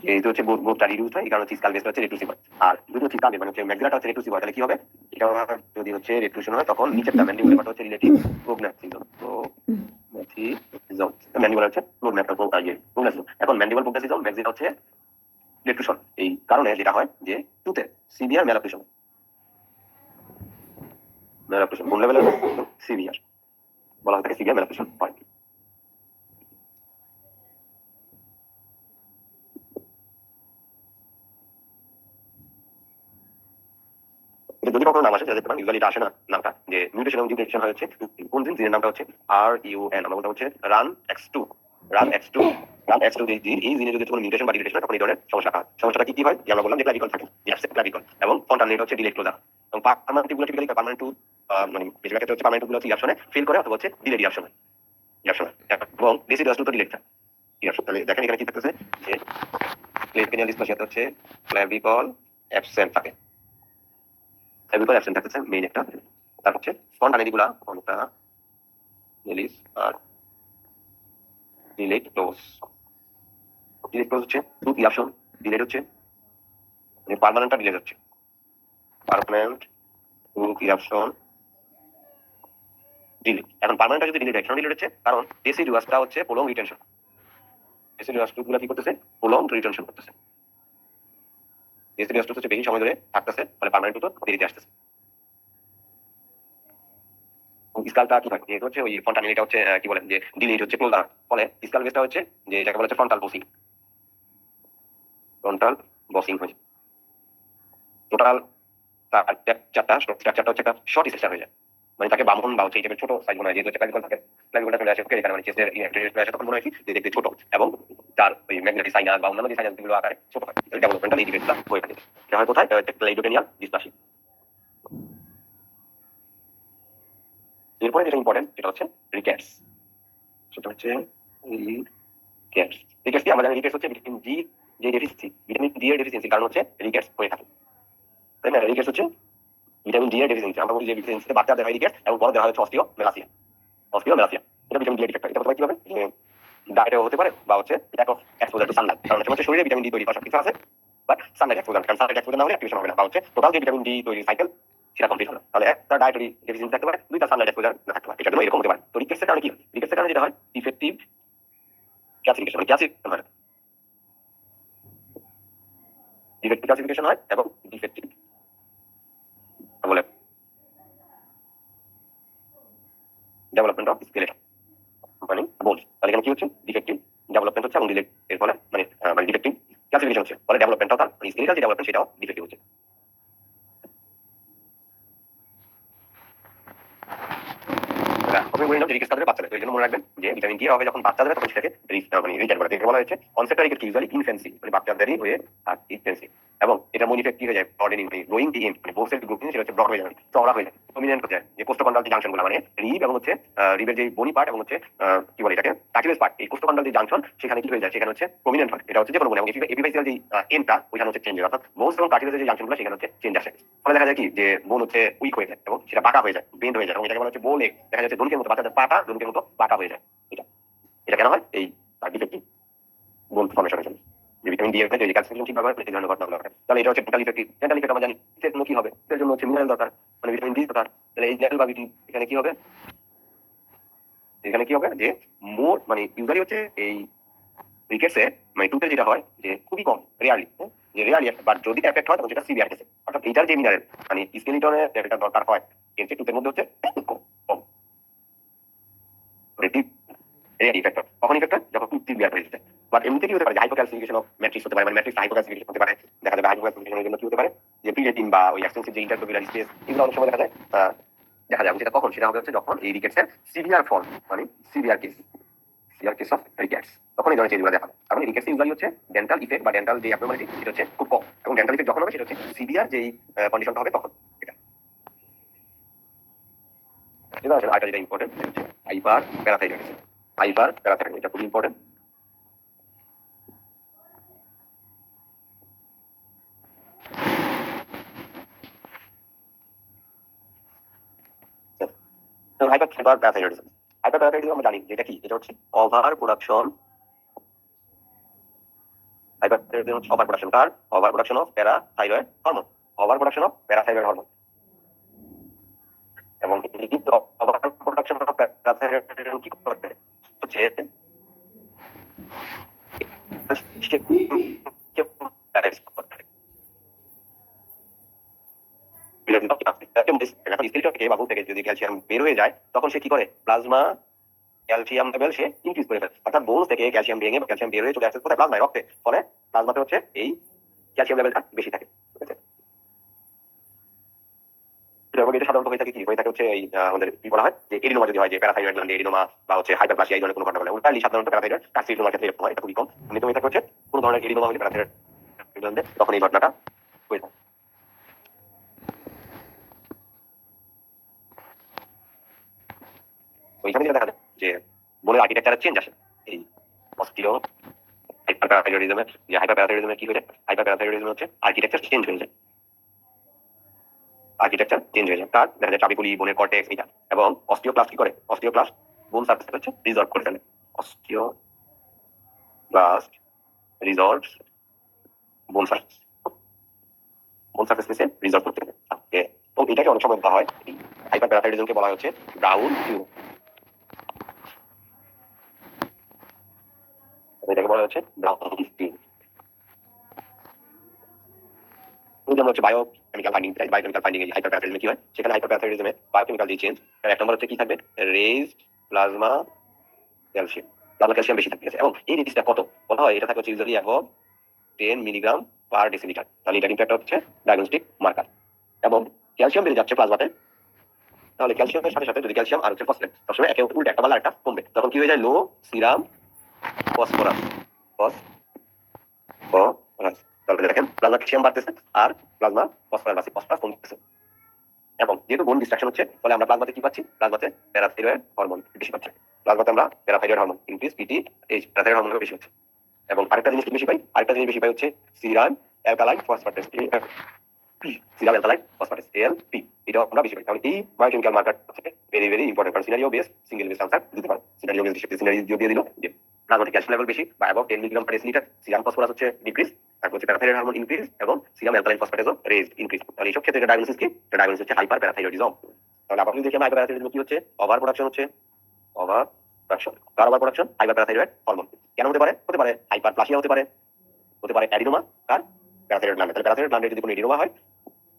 যেহেতু হচ্ছে বোথটা রিডিউস হয় এই কারণে স্কাল বেসটা হচ্ছে রেট্রুসিভ হয়, আর যদি হচ্ছে স্কাল মানে হচ্ছে ম্যাক্সিলাটা হচ্ছে রেট্রুসিভ হয় তাহলে কি হবে, এটা যদি হচ্ছে রেট্রুশন হয় তখন নিচেরটা ম্যান্ডিবুলার পার্ট হচ্ছে রিলেটিভ প্রোগনাসিজম, প্রোগনাসিজম ম্যান্ডিবুলার হচ্ছে প্রোগনাসিজম। এখন ম্যান্ডিবুলার প্রোগনাসিজম ম্যাক্সিলা হচ্ছে রেট্রুশন, এই কারণে যেটা হয় যে টুতে সিভিয়ার ম্যালাপ্রেশন, ম্যালাপ্রেশন কোন লেভেলের সিভিয়ার বলা হয় সিভিয়ার ম্যালাপ্রেশন হয়। যদি কখনো নাম আসে দেখতে পারেন, ইউজুয়ালি এটা আসে না নামটা, যে মিউটেশন এবং ডিউটেশন হচ্ছে কোন জিনের নামটা হচ্ছে RUN, আমরা বলতে হচ্ছে run X2, run X2, run X2 এই জিনে যদি কোনো মিউটেশন বা ডিলিটেশন হয় তখন এই ধরনের সমস্যা হয়। সমস্যাটা কি হয় যে আমরা বললাম যে ক্লাভিকল থাকে, ক্লাভিকল এবং ফন্টানেল হচ্ছে ডিলেট ক্লোজার, এবং পার্মানেন্ট গুলো টিপিক্যালি পার্মানেন্ট টু মানে বেশিরভাগ ক্ষেত্রে হচ্ছে পার্মানেন্ট গুলো হচ্ছে ইয়াপশনে ফেল করে অথবা হচ্ছে ডিলেট ইয়াপশনে, ইয়াপশনে এবং ডেসিডাস টু তো ডিলেট থাকে ইয়াপশন। তাহলে দেখেন এখানে কি থাকতেছে যে ক্লেভিকুলার ডিসপ্লাসিয়াতে হচ্ছে ক্লাভিকল অ্যাবসেন্ট থাকে, ক্লাভিকল অ্যাবসেন্ট থাকতেছে মেইন একটা, তার হচ্ছে স্পন্টানেলিগুলা কোনটা নেলিস আর ডিলেট ক্লোজ, ডিলেট ক্লোজ হচ্ছে টুথ ইয়াপশন, ডিলেট হচ্ছে মানে পার্মানেন্টটা ডিলেট হচ্ছে, পার্মানেন্ট টুথ ইয়াপশন ডিলেট। এখন পার্মানেন্টটা যদি ডিলেট হয় কেন ডিলেট হচ্ছে, কারণ ডেসিডুয়াসটা হচ্ছে প্রলং রিটেনশন, ডেসিডুয়াস টুথগুলো কি করতেছে প্রলং রিটেনশন করতেছে, ডেসিডুয়াস টুথ হচ্ছে বেশি সময় ধরে থাকতেছে, ফলে পার্মানেন্ট টুথ দেরিতে আসতেছে। স্কালটা কি হয় যেহেতু হচ্ছে ওই ফন্টানেলিটা হচ্ছে কি বলেন যে ডিলেট হচ্ছে ক্লোজার, ফলে স্কাল বেসটা হচ্ছে যে এটাকে বলা হচ্ছে ফ্রন্টাল বসিং, ফ্রন্টাল বসিং হয়েছে টোটাল চারটা স্ট্রাকচারটা হচ্ছে একটা শর্ট স্ট্রাকচার হয়ে যায়, মানে তাকে বামন বা হচ্ছে এই টাইপের ছোট সাইজ মনে হয়, যেহেতু ক্লাভিকল থাকে ক্লাভিকলটা চলে আসে ওকে এখানে, মানে চেস্টের ইনঅ্যাক্টিভ চলে আসে তখন মনে হয় কি যে দেখতে ছোট, এবং তার ওই ম্যাগনেটিক সাইনাস বা অন্যান্য যে সাইনাস গুলো আকারে ছোট হয়, এই ডেভেলপমেন্টাল এই ডিফেক্টটা হয়ে থাকে। এটা হয় কোথায় ক্লাইডোটেনিয়াল ডিসপ্লাসিয়া। এরপরে যেটা ইম্পর্টেন্ট সেটা হচ্ছে রিকেটস, সেটা হচ্ছে রিকেটস। রিকেটস কি আমরা জানি রিকেটস হচ্ছে ভিটামিন ডি যে ডেফিসিয়েন্সি, ভিটামিন ডি এর ডেফিসিয়েন্সির কারণ হচ্ছে রিকেটস হয়ে থাকে, তাই না? রিকেটস হচ্ছে ভিটামিন ডি এর ডেফিসিয়েন্সি, আমরা বলি যে ডেফিসিয়েন্সিতে বাচ্চাদের হয় রিকেটস এবং বড়দের হয় হচ্ছে অস্টিওমেলাসিয়া, অস্টিওমেলাসিয়া এটা ভিটামিন ডি এর ডিফেক্ট। এটা হতে পারে কিভাবে, যে ডায়েটেও হতে পারে বা হচ্ছে lack of exposure to sunlight, কারণ হচ্ছে শরীরে ভিটামিন ডি তৈরি করার কিছু আছে বাট সানলাইট এক্সপোজার, কারণ সানলাইট এক্সপোজার না হলে অ্যাক্টিভেশন হবে না, বা হচ্ছে টোটাল যে ভিটামিন ডি তৈরি সাইকেল সেটা কমপ্লিট হবে না। তাহলে একটা ডায়েটারি ডেফিসিয়েন্সি থাকতে পারে, দুইটা সানলাইট এক্সপোজার না থাকতে পারে, এটার জন্য এরকম হতে পারে। তো রিকেটসের কারণে কি, রিকেটসের কারণে যেটা হয় ইফেক্টিভ ক্লাসিফিকেশন, মানে ক্লাসিফিকেশন হয়, ডিফেক্টিভ ক্লাসিফিকেশন হয় এবং ডিফেক্টিভ বলে ডেভেলপমেন্ট অফ স্কেলেটন মানে বোনস। তাহলে এখানে কি হচ্ছে ডিফেক্টিভ ডেভেলপমেন্ট হচ্ছে এবং ডিলেট এর ফলে মানে মানে ডিফেক্টিভ ক্লাসিফিকেশন হচ্ছে, ফলে ডেভেলপমেন্টটাও তার মানে স্কেলেটাল যে ডেভেলপমেন্ট সেটাও ডিফেক্টিভ হচ্ছে। প্রথমে বলে নিলাম যে রিকেটস কাদের বাচ্চাদের, তো এই জন্য মনে রাখবেন যে ভিটামিন ডি এর অভাবে যখন বাচ্চাদের তখন সেটাকে মানে রিকেট বলে, এটা বলা হয়েছে কনসেপ্টটা রিকেট ইউজুয়ালি ইনফ্যান্সি মানে বাচ্চাদেরই হয়ে আর ইনফ্যান্সি, এবং এটা মূল ইফেক্ট কি হয়ে যায় বডি মানে গ্রোইং দি এন্ড মানে বোনসের গ্রোথ সেটা হচ্ছে ব্লক হয়ে যায়, চওড়া হয়ে যায়, ডমিনেন্ট হয়ে যায়, যে কোস্টোকন্ডাল যে জাংশনগুলো মানে রিব এবং হচ্ছে রিবের যে বনি পার্ট এবং হচ্ছে কি বলে এটাকে কার্টিলেজ পার্ট, এই কোস্টোকন্ডাল যে জাংশন সেখানে কি হয়ে যায়, সেখানে হচ্ছে প্রমিনেন্ট হয়, এটা হচ্ছে যে কোনো বলে, এবং এপিফাইসিয়াল যে এন্ডটা ওইখানে হচ্ছে চেঞ্জ হয়, অর্থাৎ বোনস এবং কার্টিলেজের যে জাংশনগুলো সেখানে হচ্ছে চেঞ্জ আসে, ফলে দেখা যায় কি যে বোন হচ্ছে উইক হয়ে যায় এবং সেটা বাঁকা হয়ে যায়, বেন্ড হয়ে যায়, এবং এটাকে বলা হচ্ছে বোন লেগ, দেখা যাচ্ছে ধনুকের মতো বাচ্চাদের পাটা ধনুকের মতো বাঁকা হয়ে যায়। এটা এটা কেন হয়, এই ডিফেক্টিভ বোন ফর্মেশনের জন্য, যে ভিটামিন ডি এর যে ক্যালসিয়াম ঠিকভাবে এই ধরনের ঘটনাগুলো ঘটে। তাহলে এটা হচ্ছে টোটাল ইফেক্টিভ। ডেন্টাল ইফেক্ট আমরা জানি এর জন্য কি হবে, এর জন্য হচ্ছে মিনারেল দরকার, মানে ভিটামিন ডি দরকার, তাহলে এই লেভেল বা ভিটামিন এখানে কি হবে, এখানে কি হবে যে মোর মানে ইউজুয়ালি হচ্ছে এই রিকেটসে মানে টুথে যেটা হয় যে খুবই কম, রেয়ারলি, যে রেয়ারলি, বাট যদি এফেক্ট হয় তখন সেটা সিভিয়ার কেসে, অর্থাৎ এইটার যে মিনারেল মানে স্কেলিটনের যেটা দরকার হয় এর যে টুথের মধ্যে হচ্ছে কম কম রেয়ার ইফেক্ট হয়, কখন ইফেক্ট হয় যখন টুথ সিভিয়ার হয়ে যায়। বাট এমনিতে কি হতে পারে যে হাইপোক্যালসিফিকেশন অফ ম্যাট্রিক্স হতে পারে, মানে ম্যাট্রিক্স হাইপোক্যালসিফিকেশন হতে পারে, দেখা যাবে হাইপোক্যালসিফিকেশনের জন্য কি হতে পারে যে প্রিরেটিন বা ওই এক্সটেন্সিভ যে ইন্টারগ্লোবিউলার স্পেস এগুলো অনেক সময় দেখা যায় দেখা যাবে, সেটা কখন, সেটা হবে হচ্ছে যখন এই রিকেটসের সিভিয়ার ফর্ম মানে severe case, severe case of rickets, তখন এই ধরনের চেঞ্জগুলো দেখা যায়। কারণ রিকেটস ইউজুয়ালি হচ্ছে ডেন্টাল ইফেক্ট বা ডেন্টাল যে অ্যাবনর্মালিটি সেটা হচ্ছে খুব কম, এবং ডেন্টাল ইফেক্ট যখন হবে সেটা হচ্ছে সিভিয়ার যেই কন্ডিশনটা হবে তখন। এটা ঠিক আছে। আরেকটা যেটা ইম্পর্টেন্ট হচ্ছে হাইপার প্যারাথাইরয়েডিজম, হাইপার প্যারাথাইরয়েডিজম এটা খুব important. Hyper parathyroidism, hyper parathyroidism আমরা জানি যেটা কি, এটা হচ্ছে ওভার প্রোডাকশন, হাইপার প্যারাথাইরয়েডিজম হচ্ছে ওভার প্রোডাকশন কার, over production of parathyroid hormone, over production of parathyroid hormone, এবং এই কিন্তু ওভার প্রোডাকশন অফ প্যারাথাইরয়েড কি করতে হচ্ছে যদি ক্যালসিয়াম বের হয়ে যায় তখন সে কি করে, প্লাজমা ক্যালসিয়াম লেভেল সে ইনক্রিজ করে ফেলে, অর্থাৎ বোনস থেকে ক্যালসিয়াম ভেঙে বা ক্যালসিয়াম বের হয়ে চলে আসছে কোথায়, প্লাজমায়, রক্তে, ফলে প্লাজমাতে হচ্ছে এই ক্যালসিয়াম লেভেলটা বেশি থাকে, ঠিক আছে। এবং এটা সাধারণত হয়ে থাকে কি, হয়ে থাকে হচ্ছে এই আমাদের কি বলা হয় যে এডিনোমা যদি হয়, যে প্যারাথাইরয়েড গ্ল্যান্ডে এডিনোমা বা হচ্ছে হাইপারপ্লাসিয়া এই ধরনের কোনো ঘটনা হলে, ওটা সাধারণত প্যারাথাইরয়েড কার্সিনোমার ক্ষেত্রে এরকম হয়, এটা খুবই কম। এমনিতে হয়ে থাকে হচ্ছে কোনো ধরনের এডিনোমা হলে প্যারাথাইরয়েড গ্ল্যান্ডে তখন এই ঘটনাটা হয়ে থাকে। ওইখানে যেটা দেখা যায় যে বোনের আর্কিটেকচারের চেঞ্জ আসে এই অস্টিও হাইপার প্যারাথাইরয়েডিজমের, যে হাইপার প্যারাথাইরয়েডিজমের কি হয়ে যায়, হাইপার প্যারাথাইরয়েডিজম হচ্ছে আর্কিটেকচার চেঞ্জ হয়ে যায়, আর্কিটেকচার চেঞ্জ হয়ে যায়, তার দেখা যায় চাবিকুলি, বোনের কর্টেক্স এটা, এবং অস্টিওপ্লাস্ট কি করে, অস্টিওপ্লাস্ট বোন সার্ফেস হচ্ছে রিজর্ভ করে ফেলে, অস্টিওপ্লাস্ট রিজর্ভ বোন সার্ফেস, বোন সার্ফেস নিচে রিজর্ভ করতে থাকে, এবং এটাকে অনেক সময় বলা হয় হাইপার প্যারাথাইরয়েডিজমকে বলা হচ্ছে ব্রাউন টিউমার, এটাকে বলা হচ্ছে ব্রাউন টিউমার। হচ্ছে বায়োকেমিক্যাল ফাইন্ডিং, বায়োকেমিক্যাল ফাইন্ডিং এই হাইপার প্যারাথাইরয়েডিজমে কি হয়, সেখানে হাইপার প্যারাথাইরয়েডিজমে বায়োকেমিক্যাল যে চেঞ্জ, তার এক নম্বর হচ্ছে কি থাকবে, raised plasma calcium, plasma calcium বেশি থাকবে, এবং এই রেজিস্টটা কত বলা হয়, এটা থাকে হচ্ছে usually above 10 milligram per decilitre, তাহলে এটা কিন্তু একটা হচ্ছে ডায়াগনস্টিক মার্কার। এবং ক্যালসিয়াম বেড়ে যাচ্ছে প্লাজমাতে, তাহলে ক্যালসিয়ামের সাথে সাথে যদি ক্যালসিয়াম আর হচ্ছে ফসফেট সবসময় একে উল্টা একটা বালা একটা কমবে, তখন কি হয়ে যায়, লো সিরাম ফসফরাস, ফসফরাস, তাহলে দেখেন প্লাজমা ক্যালসিয়াম বাড়তেছে আর প্লাজমা ফসফরাস কমতেছে, এবং যেহেতু বোন ডিস্ট্রাকশন হচ্ছে ফলে আমরা প্লাজমাতে কি পাচ্ছি, প্লাজমাতে প্যারাথাইরয়েড হরমোন বেশি পাচ্ছি, প্লাজমাতে আমরা প্যারাথাইরয়েড হরমোন ইনক্রিজ পিটি এই প্যারাথাইরয়েড হরমোন বেশি হচ্ছে। এবং আরেকটা জিনিস বেশি পাই, আরেকটা জিনিস বেশি পাই হচ্ছে serum alkaline phosphatase, serum alkaline phosphatase ALP, এটা আমরা বেশি পাই। তাহলে এই বায়োকেমিক্যাল মার্কার হচ্ছে ভেরি ভেরি ইম্পর্টেন্ট, কারণ scenario base single base answer দিতে পারে, সিনারিও বেস সিনারিও দিয়ে দিল যে প্লাজমাতে ক্যালসিয়াম লেভেল বেশি বা above 10 milligram per decilitre, serum phosphorus হচ্ছে ডিক্রিজ, তারপর হচ্ছে প্যারাথাইরয়েড হরমোন ইনক্রিজ, এবং সিরাম অ্যালকালাইন ফসফেটেসও রেজড ইনক্রিজ। তাহলে এইসব ক্ষেত্রে ডায়াগনোসিস কি, ডায়াগনোসিস হচ্ছে হাইপার প্যারাথাইরয়েডিজম। তাহলে আপনি দেখি হাইপার প্যারাথাইরয়েডিজম কি হচ্ছে, ওভার প্রোডাকশন হচ্ছে, ওভার প্রোডাকশন, কার over production, hyper parathyroid hormone. কেন হতে পারে, হতে পারে হাইপারপ্লাসিয়া হতে পারে, হতে পারে অ্যাডিনোমা, কার প্যারাথাইরয়েড গ্ল্যান্ডে, তাহলে প্যারাথাইরয়েড গ্ল্যান্ডে যদি কোনো এডিনোমা হয়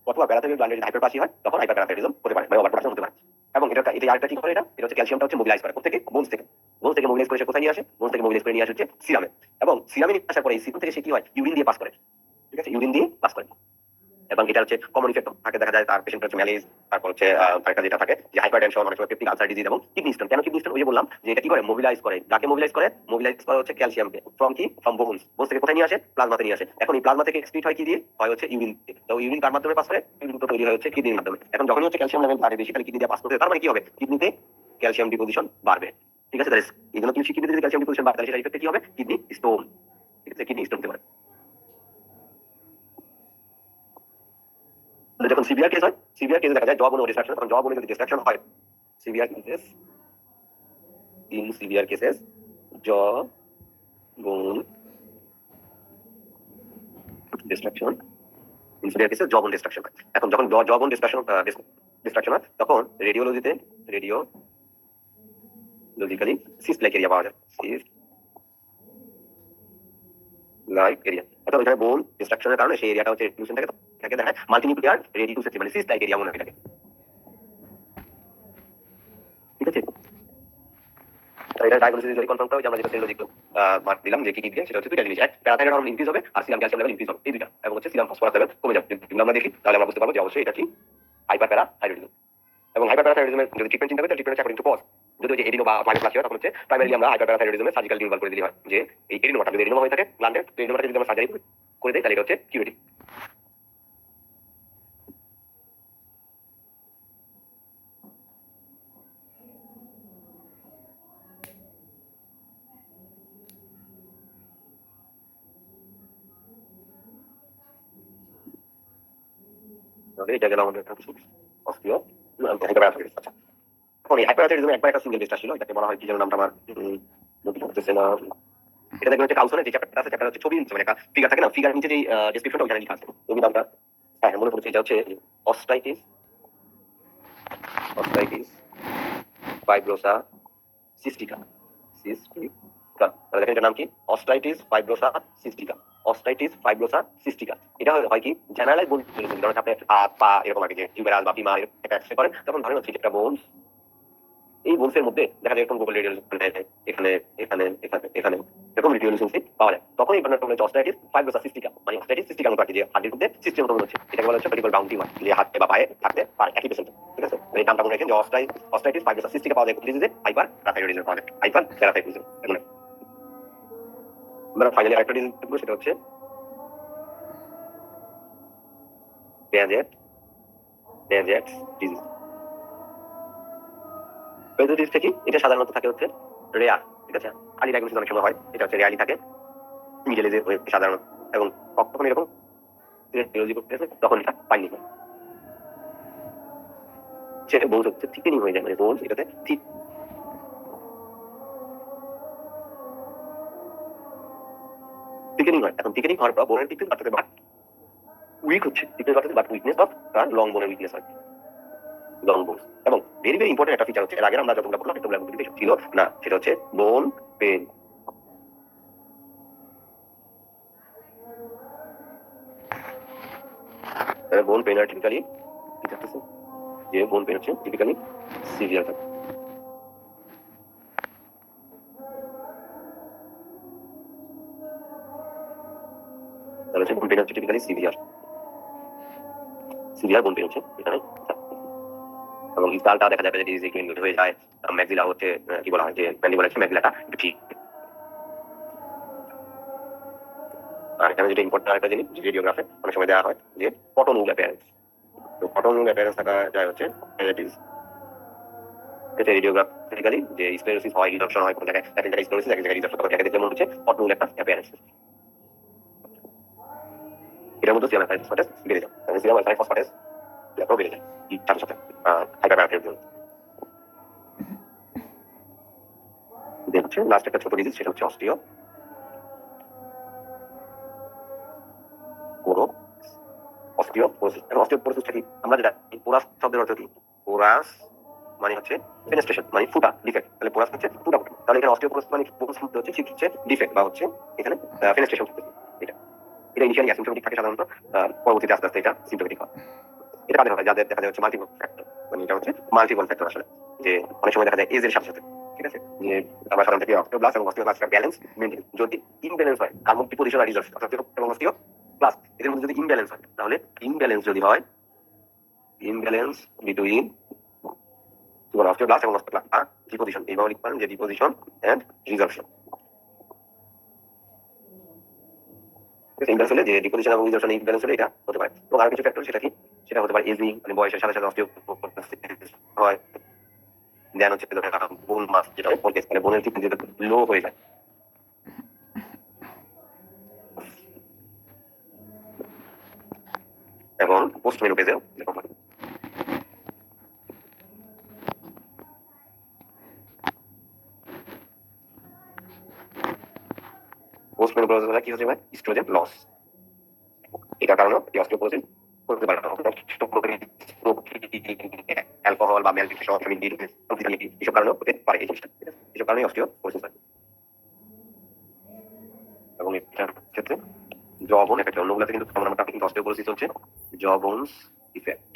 অথবা প্যারাথাইরয়েড গ্ল্যান্ডে যদি হাইপারপ্লাসিয়া হয় তখন হাইপার প্যারাথাইরয়েডিজম হতে পারে, মানে ওভার প্রোডাকশন হতে পারে। এবং এটা আরেকটা কি করে, এটা হচ্ছে ক্যালসিয়ামটা হচ্ছে মোবিলাইজ করে কোথা থেকে, বোনস থেকে, বোনস থেকে মোবিলাইজ করে সে কোথায় নিয়ে আসে, বোনস থেকে মোবিলাইজ করে নিয়ে আসে হচ্ছে সিরামে, এবং সিরামে নিয়ে আসার পরে এই সিরাম থেকে সে কি হয়, ইউরিন দিয়ে পাস করে, ঠিক আছে, ইউরিন দিয়ে পাস করে, এবং এটা হচ্ছে কমন ইফেক্ট থাকে, দেখা যায় তার পেশেন্ট হচ্ছে ম্যালেজ, তারপর হচ্ছে আরেকটা যেটা থাকে যে হাইপারটেনশন, অনেক সময় পেপটিক আলসার ডিজিজ, এবং কিডনি স্টোন। কেন কিডনি স্টোন, ওই যে বললাম যে এটা কি করে, মোবিলাইজ করে, যাকে মোবিলাইজ করে, মোবিলাইজ করে হচ্ছে ক্যালসিয়ামকে, ফ্রম কি, ফ্রম বোনস, বোনস থেকে কোথায় নিয়ে আসে, প্লাজমাতে নিয়ে আসে। এখন এই প্লাজমা থেকে এক্সক্রিট হয় কি দিয়ে, হয় হচ্ছে ইউরিন, তো ইউরিন কার মাধ্যমে পাস করে, ইউরিন তো তৈরি হয় হচ্ছে কিডনির মাধ্যমে। এখন যখনই হচ্ছে ক্যালসিয়াম লেভেল বাড়ে বেশি, তাহলে কিডনি দিয়ে পাস করতে, তার মানে কি হবে, কিডনিতে ক্যালসিয়াম ডিপোজিশন বাড়বে, ঠিক আছে, তাহলে এই জন্য কিডনিতে যদি ক্যালসিয়াম ডিপোজিশন বাড়ে তাহলে সেটা ইফেক্টে কি হবে, কিডনি স্টোন, ঠিক আছে, কিডনি স্টোন হতে পারে। যখন সিভিয়ার কেস হয়, সিভিয়ার কেসে দেখা যায় জব ও ডিস্ট্রাকশন, কারণ জব যদি ডিস্ট্রাকশন হয়, severe cases, in severe cases jaw bone destruction, in severe cases jaw bone destruction. এখন যখন জব বোন ডিস্ট্রাকশন ডিস্ট্রাকশন হয়, তখন রেডিওলজিতে রেডিওলজিক্যালি সিস্ট লাইক এরিয়া পাওয়া যায়, সিস্ট লাইক এরিয়া। অর্থাৎ ওইখানে বোন ডিস্ট্রাকশনের কারণে সেই এরিয়াটা হচ্ছে রেডিউশন থাকে, এটাকে দেখায় মাল্টিনিউক্লিয়ার রেডিউসের মানে সিস্ট লাইক এরিয়া মনে হয় এটাকে, ঠিক আছে। এটা ডায়াগনোসিস যদি কনফার্ম করা হয়, আমরা যেটা সেলোলজিক মার্ক দিলাম যে কি কি দিয়ে, সেটা হচ্ছে দুইটা জিনিস, এক প্যারাথাইরয়েড হরমোন ইনক্রিজ হবে আর সিরাম ক্যালসিয়াম লেভেল ইনক্রিজ হবে, এই দুইটা, এবং হচ্ছে সিরাম ফসফরাস লেভেল কমে যাবে। যদি আমরা দেখি তাহলে আমরা বুঝতে পারবো যে অবশ্যই এটা কি হাইপার প্যারাথাইরয়েডিজম। এবং হাইপার প্যারাথাইরয়েডিজমের যদি ট্রিটমেন্ট চিন্তা করি, তাহলে ট্রিটমেন্ট অ্যাকর্ডিং টু কজ। যদি ওই যে এডিনো বা মাইলোপ্লাসিয়া, তখন হচ্ছে প্রাইমারিলি আমরা হাইপার প্যারাথাইরয়েডিজমে সার্জিক্যাল রিমুভাল করে দিলে হয়, যে এই এডিনোমাটা যদি এডিনোমা হয়ে থাকে গ্ল্যান্ডের, তো এডিনোমাটা যদি আমরা সার্জারি করে দেই তাহলে এটা হচ্ছে কিউরেটিভ। এটা গেল আমাদের অস্টিও হাইপারপ্যারাথাইরয়েডিজম। আচ্ছা, এখন এই হাইপারপ্যারাথাইরয়েডিজম একবার একটা সিঙ্গেল ডিসটা ছিল, এটাকে বলা হয় কি যেন নামটা আমার নতুন হচ্ছে না। এটা দেখবেন হচ্ছে কাউন্সিলে যে চ্যাপ্টার আছে, চ্যাপ্টার হচ্ছে ছবি, মানে একটা ফিগার থাকে না, ফিগার নিচে যে ডেসক্রিপশনটা ওখানে লেখা আছে, তুমি নামটা হ্যাঁ মনে পড়ছে, এটা হচ্ছে অস্টাইটিস ফাইব্রোসা সিস্টিকা। তাহলে দেখেন এটার নাম কি, অস্টাইটিস ফাইব্রোসা সিস্টিকা। অস্টাইটিস ফাইব্রোসা সিস্টিকা, এটা হয় কি জেনারেলাইজ বোন ডিসঅর্ডার, ধরুন আপনি হাত পা এরকম আর কি, যে টিউবেরাস বা ফিমার এটা এক্সরে করেন, তখন ধরেন হচ্ছে একটা বোনস, এই বোনসের মধ্যে দেখা যায় এরকম গোল রেডিয়াল এখানে এখানে এখানে এখানে এরকম রেডিয়ালিজম পাওয়া যায়, তখন এই ধরনের হচ্ছে অস্টাইটিস ফাইব্রোসা সিস্টিকা, মানে অস্টাইটিস সিস্টিকা মতো আর কি, যে হাড়ের মধ্যে সিস্টেম মতো হচ্ছে, এটাকে বলা হচ্ছে পেরিফেরাল বাউন্ড টিউমার, যে হাতে বা পায়ে থাকতে পারে একই পেশেন্ট, ঠিক আছে। এই নামটা মনে রাখেন যে অস্টাইটিস ফাইব্রোসা সিস্টিকা পাওয়া যায় ডিজিজে হাইপার প্যারাথাইরয়েডিজম পাওয়া যায়, হাইপার প্যারাথাইরয়েডিজম। এখন আমরা ফাইনালি আরেকটা ডিজিজ দেখবো, সেটা হচ্ছে পেঁয়াজেট ডিজিজ। পেঁয়াজেট থেকে এটা সাধারণত থাকে হচ্ছে রেয়ার, ঠিক আছে, আলি ডায়াগনোসিস অনেক সময় হয়, এটা হচ্ছে রেয়ারলি থাকে মিডল এজে সাধারণত, এবং কখন এরকম তখন এটা পাইনি হয়, সেটা বোনস হচ্ছে থিকেনিং হয়ে যায়, মানে বোনস এটাতে থিকেনিং হয়। এখন থিকেনিং হওয়ার পর বোনের থিকনেস বাড়তে বাট উইক হচ্ছে, থিকনেস বাড়তে বাট উইকনেস অফ তার লং বোনের উইকনেস হয়, লং বোনস। এবং ভেরি ভেরি ইম্পর্টেন্ট একটা ফিচার হচ্ছে, এর আগে আমরা যতগুলো বললাম এতগুলো ছিল না, সেটা হচ্ছে বোন পেন। বোন পেন আর টিপিক্যালি কি থাকতেছে, যে বোন পেন হচ্ছে টিপিক্যালি সিভিয়ার থাকে। তাহলে হচ্ছে বোন পেন হচ্ছে টিপিক্যালি সিভিয়ার বোন পেন হচ্ছে এখানে, এবং স্কালটা দেখা যাবে যে ডিজিজ একটু হয়ে যায়, ম্যাক্সিলা হচ্ছে কি বলা হয়, যে ম্যান্ডিবল হচ্ছে ম্যাক্সিলাটা একটু ঠিক। আর এখানে যেটা ইম্পর্টেন্ট আরেকটা জিনিস, যে রেডিওগ্রাফে অনেক সময় দেওয়া হয় যে কটন উল অ্যাপিয়ারেন্স, তো কটন উল অ্যাপিয়ারেন্স থাকা যায় হচ্ছে পেরাইটিস। এটা রেডিওগ্রাফিক্যালি যে স্ক্লেরোসিস হয়, রিডাকশন হয়, কোন জায়গায় এক জায়গায় স্ক্লেরোসিস, এক জায়গায় রিডাকশন, তখন দেখা দেখলে মনে হচ্ছে কটন উল একটা অ্যাপিয়ারেন্স। এটার মধ্যে সিরাম ফসফেটাস বেড়ে যায়, সিরাম ফসফেটাস লেভেল বেড়ে যায় সাথে সাথে হাইপারপ্যারাথাইরয়েডিজম। দেন হচ্ছে লাস্ট একটা ছোট ডিজিজ, সেটা হচ্ছে অস্টিওপোরোসিস। এবং অস্টিওপোরোসিসটা কি, আমরা যেটা পোরাস শব্দের অর্থ কি, পোরাস মানে হচ্ছে ফেনেস্ট্রেশন, মানে ফুটা, ডিফেক্ট, তাহলে পোরাস হচ্ছে ফুটা ফুটা, তাহলে এখানে অস্টিওপোরোসিস মানে হচ্ছে ঠিক হচ্ছে ডিফেক্ট বা হচ্ছে এখানে ফেনেস্ট্রেশন হচ্ছে, এটা এটা ইনিশিয়ালি অ্যাসিম্পটোমেটিক থাকে সাধারণত, পরবর্তীতে আস্তে আস্তে এটা সিম্পটোমেটিক হয়। এটা কাদের হয়, যাদের দেখা যায় হচ্ছে মাল্টিপল ফ্যাক্টর, মানে এটা হচ্ছে মাল্টিপল ফ্যাক্টর আসলে, যে অনেক সময় দেখা যায় এজের সাথে সাথে, ঠিক আছে, যে আমরা সাধারণত অস্টিওব্লাস্ট এবং অস্টিওব্লাস্টের ব্যালেন্স মেইনটেইন, যদি ইমব্যালেন্স হয় কার্বন ডিপোজিশন আর রিজার্ভেশন, অর্থাৎ এবং অস্টিওব্লাস্ট এদের মধ্যে যদি ইমব্যালেন্স হয়, তাহলে ইমব্যালেন্স যদি হয়, ইমব্যালেন্স বিটুইন কি বলে অস্টিওব্লাস্ট এবং অস্টিওব্লাস্ট আর ডিপোজিশন, এইভাবে লিখতে পারেন যে ডিপোজিশন এন্ড রিজার্ভেশন। ইমব্যালেন্স হলে, যে ডিপোজিশন এবং রিজার্ভেশন ইমব্যালেন্স হলে এটা হতে পারে। এবং আর কিছু ফ্যাক্টর, সেটা কি, সেটা হতে পারে এজিং, মানে বয়সের সাথে সাথে অস্টিওপোরোসিস হয়, দেন হচ্ছে বোন মাস, যেটা বোন কেস, মানে বোনের থিকনেস যেটা লো হয়ে যায়, এবং পোস্ট মেনোপজেও এরকম হয়। পোস্ট মেনোপজ হলে কি হচ্ছে ভাই, ইস্ট্রোজেন লস, এটার কারণে অস্টিওপোরোসিস করতে পারে অ্যালকোহল বা ম্যালনিউট্রিশন ভিটামিন ডি এসব কারণে হতে পারে এই জিনিসটা, এসব কারণে অস্টিওপোরোসিস হয়। এবং এটার ক্ষেত্রে জবন এফেক্ট, অন্যগুলোতে কিন্তু কমন নাম্বারটা কিন্তু অস্টিওপোরোসিস হচ্ছে জবনস ইফেক্ট,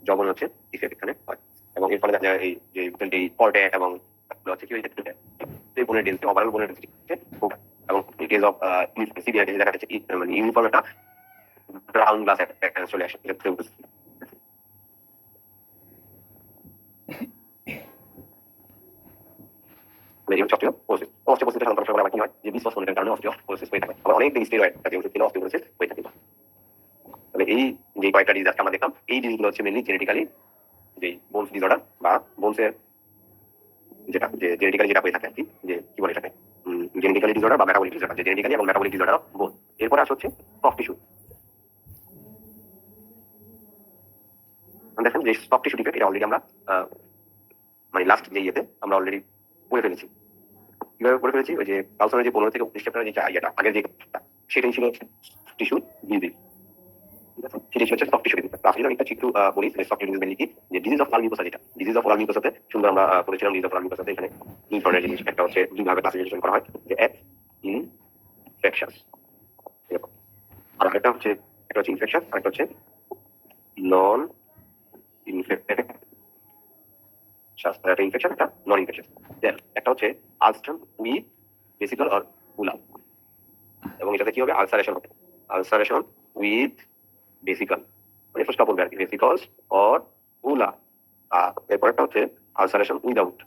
জবন হচ্ছে ইফেক্ট এখানে হয়। এবং এর ফলে দেখা যায় এই যে কর্টেক এবং হচ্ছে কি এই বোনের ডেন্সিটি, ওভারঅল বোনের ডেন্সিটি এবং কেস অফ সিভিয়ার ডিজিজ দেখা যাচ্ছে মানে ইউনিফর্ম একটা ব্রাউন গ্লাস অ্যাপিয়ারেন্স চলে আসে। অস্টিওপোরোসিস সাধারণত সময় কি হয় যে বিসফসফোনেটের কারণে অস্টিওপোরোসিস হয়ে থাকে। আবার অনেক বেশি স্টেরয়েড জাতীয় ওষুধ খেলে অস্টিওপোরোসিস হয়ে থাকে। তবে এই যে কয়েকটা ডিজিজ আমরা দেখলাম, এই ডিজিজগুলো হচ্ছে মেইনলি জেনেটিক্যালি যে বোনস ডিসঅর্ডার বা বোনসের যেটা যে জেনেটিক্যালি যেটা হয়ে থাকে আর কি, যে কি বলে এটাকে জেনেটিক্যালি ডিসঅর্ডার বা মেটাবলিক ডিসঅর্ডার, যে জেনেটিক্যালি এবং মেটাবলিক ডিসঅর্ডার অফ বোন। এরপরে আসে হচ্ছে সফট টিস্যু। দেখেন যে সফট টিস্যু ডিফেক্ট এটা অলরেডি আমরা মানে লাস্ট যে ইয়েতে আমরা অলরেডি পড়ে ফেলেছি। কিভাবে পড়ে ফেলেছি? ওই যে কালচারের যে 15 থেকে 19 চ্যাপ্টারের যে ইয়েটা আগের যে সেটাই ছিল টিস্যু ডিজিজ। সেটাই হচ্ছে সফট টিস্যু ডিজিজ। আসলে আমি একটু বলি যে সফট টিস্যু মেইনলি কি, যে ডিজিজ অফ লালমিউকোসা, যেটা ডিজিজ অফ লালমিউকোসাতে সুন্দর আমরা পড়েছিলাম। ডিজিজ অফ লালমিউকোসাতে এখানে দুই ধরনের জিনিস, একটা হচ্ছে দুই ভাবে ক্লাসিফিকেশন করা হয়, যে এফ ইনফেকশাস আর একটা হচ্ছে ইনফেকশাস আর একটা হচ্ছে নন ইনফেক্টেড। একটা ইনফেকশন, একটা নন ইনফেকশন। দেন একটা হচ্ছে আলসারেশন উইথ ভেসিকল অর বুলা, এবং এটাতে কি হবে? আলসারেশন হবে, আলসারেশন উইথ ভেসিকল, মানে ফার্স্ট বলবে আর কি ভেসিকলস অর বুলা। আর এরপর একটা হচ্ছে আলসারেশন উইদাউট।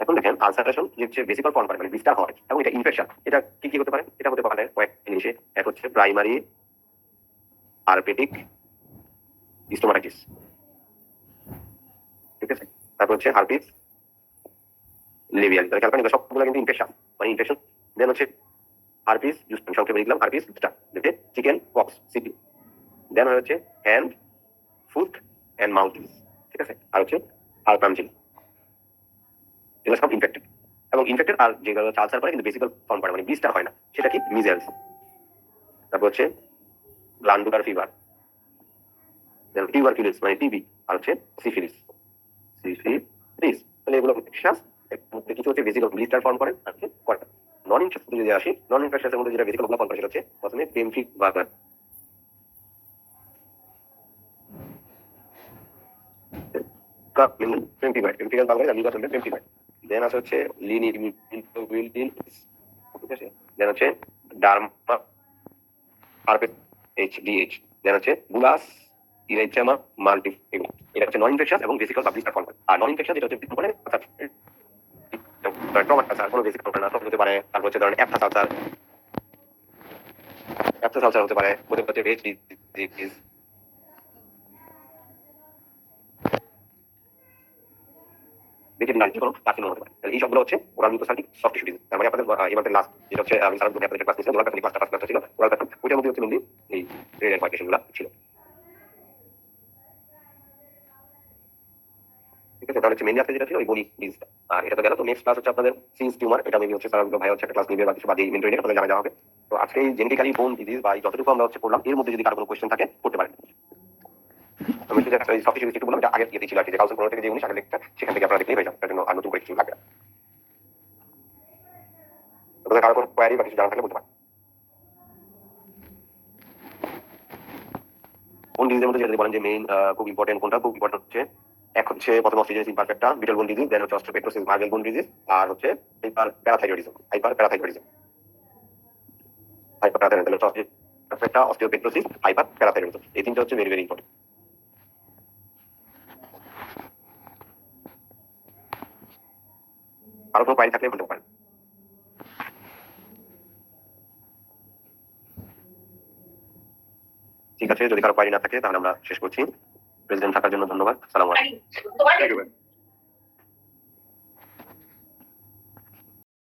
এখন দেখেন আলসারেশন যে হচ্ছে ভেসিকল ফর্ম করে মানে বিস্তার হয়, এবং এটা ইনফেকশন। এটা কি কি হতে পারে? এটা হতে পারে কয়েক জিনিসে। এক হচ্ছে প্রাইমারি আরপেটিক স্টোমাটাইটিস, ঠিক আছে? তারপর হচ্ছে হার্পিস লেভিয়ালি, তাহলে খেয়াল করেন সবগুলো কিন্তু ইনফেকশন, মানে ইনফেকশন। দেন হচ্ছে হার্পিস, সংক্ষেপে লিখলাম হার্পিস, যেটা চিকেন পক্স সিপি। দেন হচ্ছে hand foot and mouth disease, ঠিক আছে? আর হচ্ছে হারপানজিল, এগুলো সব ইনফেক্টেড। এবং ইনফেক্টেড আর যেগুলো আলসার করে কিন্তু বেসিক্যাল ফর্ম করে মানে ব্লিস্টার হয় না, সেটা কি? মিজেলস। তারপর হচ্ছে গ্ল্যান্ডুলার ফিভার, দেন টিউবারকুলোসিস মানে টিবি, আর হচ্ছে সিফিলিস। তাহলে এগুলো ইনফেকশন, কিছু হচ্ছে বেসিক্যাল ব্লিস্টার ফর্ম করে আর কি করে। নন ইনফেকশন যদি আসি, নন ইনফেকশনের মধ্যে যেটা বেসিক্যাল ফর্ম করে সেটা হচ্ছে প্রথমে পেমফিক ভাইরাস, দেন আছে হচ্ছে দেন হচ্ছে ডার্মা হার্পেস এইচডিএইচ, দেন হচ্ছে বুলাস ইরেচামা মাল্টি। এটা হচ্ছে নন ইনফেকশন এবং বেসিক্যাল পাবলিক ফর্ম। আর নন ইনফেকশন যেটা হচ্ছে মানে ট্রমা কালচার, কোনো বেসিক ফর্ম না, ট্রমা হতে পারে। তারপর হচ্ছে ধরেন অ্যাপথা কালচার, হতে পারে, হচ্ছে ভেজ ডিজিজ। দেখে দিন কোনো কার্সিনোমা হতে পারে। এই সবগুলো হচ্ছে ওরাল মিউকোসাইটিক সফট টিস্যু ডিজিজ। তার মানে আপনাদের এবারে লাস্ট যেটা হচ্ছে আমি সারা আপনাদের ক্লাস নিয়েছিলাম, ওরাল প্যাথোলজি পাঁচটা ক্লাস ছিল, ওরাল প্যাথোলজি ওইটার মধ্যে হচ্ছে মেইনলি এই রেড এন্ড হোয়াইট পেশেন্টগুলো ছিল, ঠিক আছে? তাহলে হচ্ছে মেইনলি আজকে যেটা ছিল ওই বডি ডিজিজটা। আর এটা তো গেল। তো নেক্সট ক্লাস হচ্ছে আপনাদের সিস টিউমার, এটা মেবি হচ্ছে সারা ভাই হচ্ছে একটা ক্লাস নিবে বা কিছু বাদে মেন্টরিং আপনাদের জানা যাওয়া হবে। তো আজকে এই জেনেটিক্যালি বোন ডিজিজ বা যতটুকু আমরা হচ্ছে পড়লাম, এর মধ্যে যদি কারো কোনো কোয়েশ্চেন থাকে করতে পারেন। আমি শুধু একটা সফট টিস্যু একটু বললাম, এটা আগে দিয়ে ছিল আর কি, যে কাউন্সিল 15 থেকে যে 19 আগে লেখা, সেখান থেকে আপনারা দেখলেই হয়ে যাবে, তার জন্য আর নতুন করে কিছু লাগবে না। আপনাদের কারো কোনো কোয়ারি বা কিছু জানা থাকলে বলতে পারেন। কোন ডিজিজের মধ্যে যেটা বলেন যে মেইন খুব ইম্পর্টেন্ট, কোনটা খুব ইম্পর্টেন্ট হচ্ছে, এক হচ্ছে প্রথম osteogenesis imperfecta brittle bone disease, then হচ্ছে অস্টিওপেট্রোসিস মার্গেল বোন ডিজিজ, আর হচ্ছে hyper parathyroidism. Hyper parathyroidism osteopetrosis hyper parathyroidism, এই তিনটা হচ্ছে ভেরি ভেরি ইম্পর্টেন্ট। আরো কোনো কোয়ারি থাকলে বলতে পারেন। ঠিক আছে, যদি কারো কোয়ারি না থাকে তাহলে আমরা শেষ করছি। প্রেসিডেন্ট থাকার জন্য ধন্যবাদ। সালাম আলাইকুম।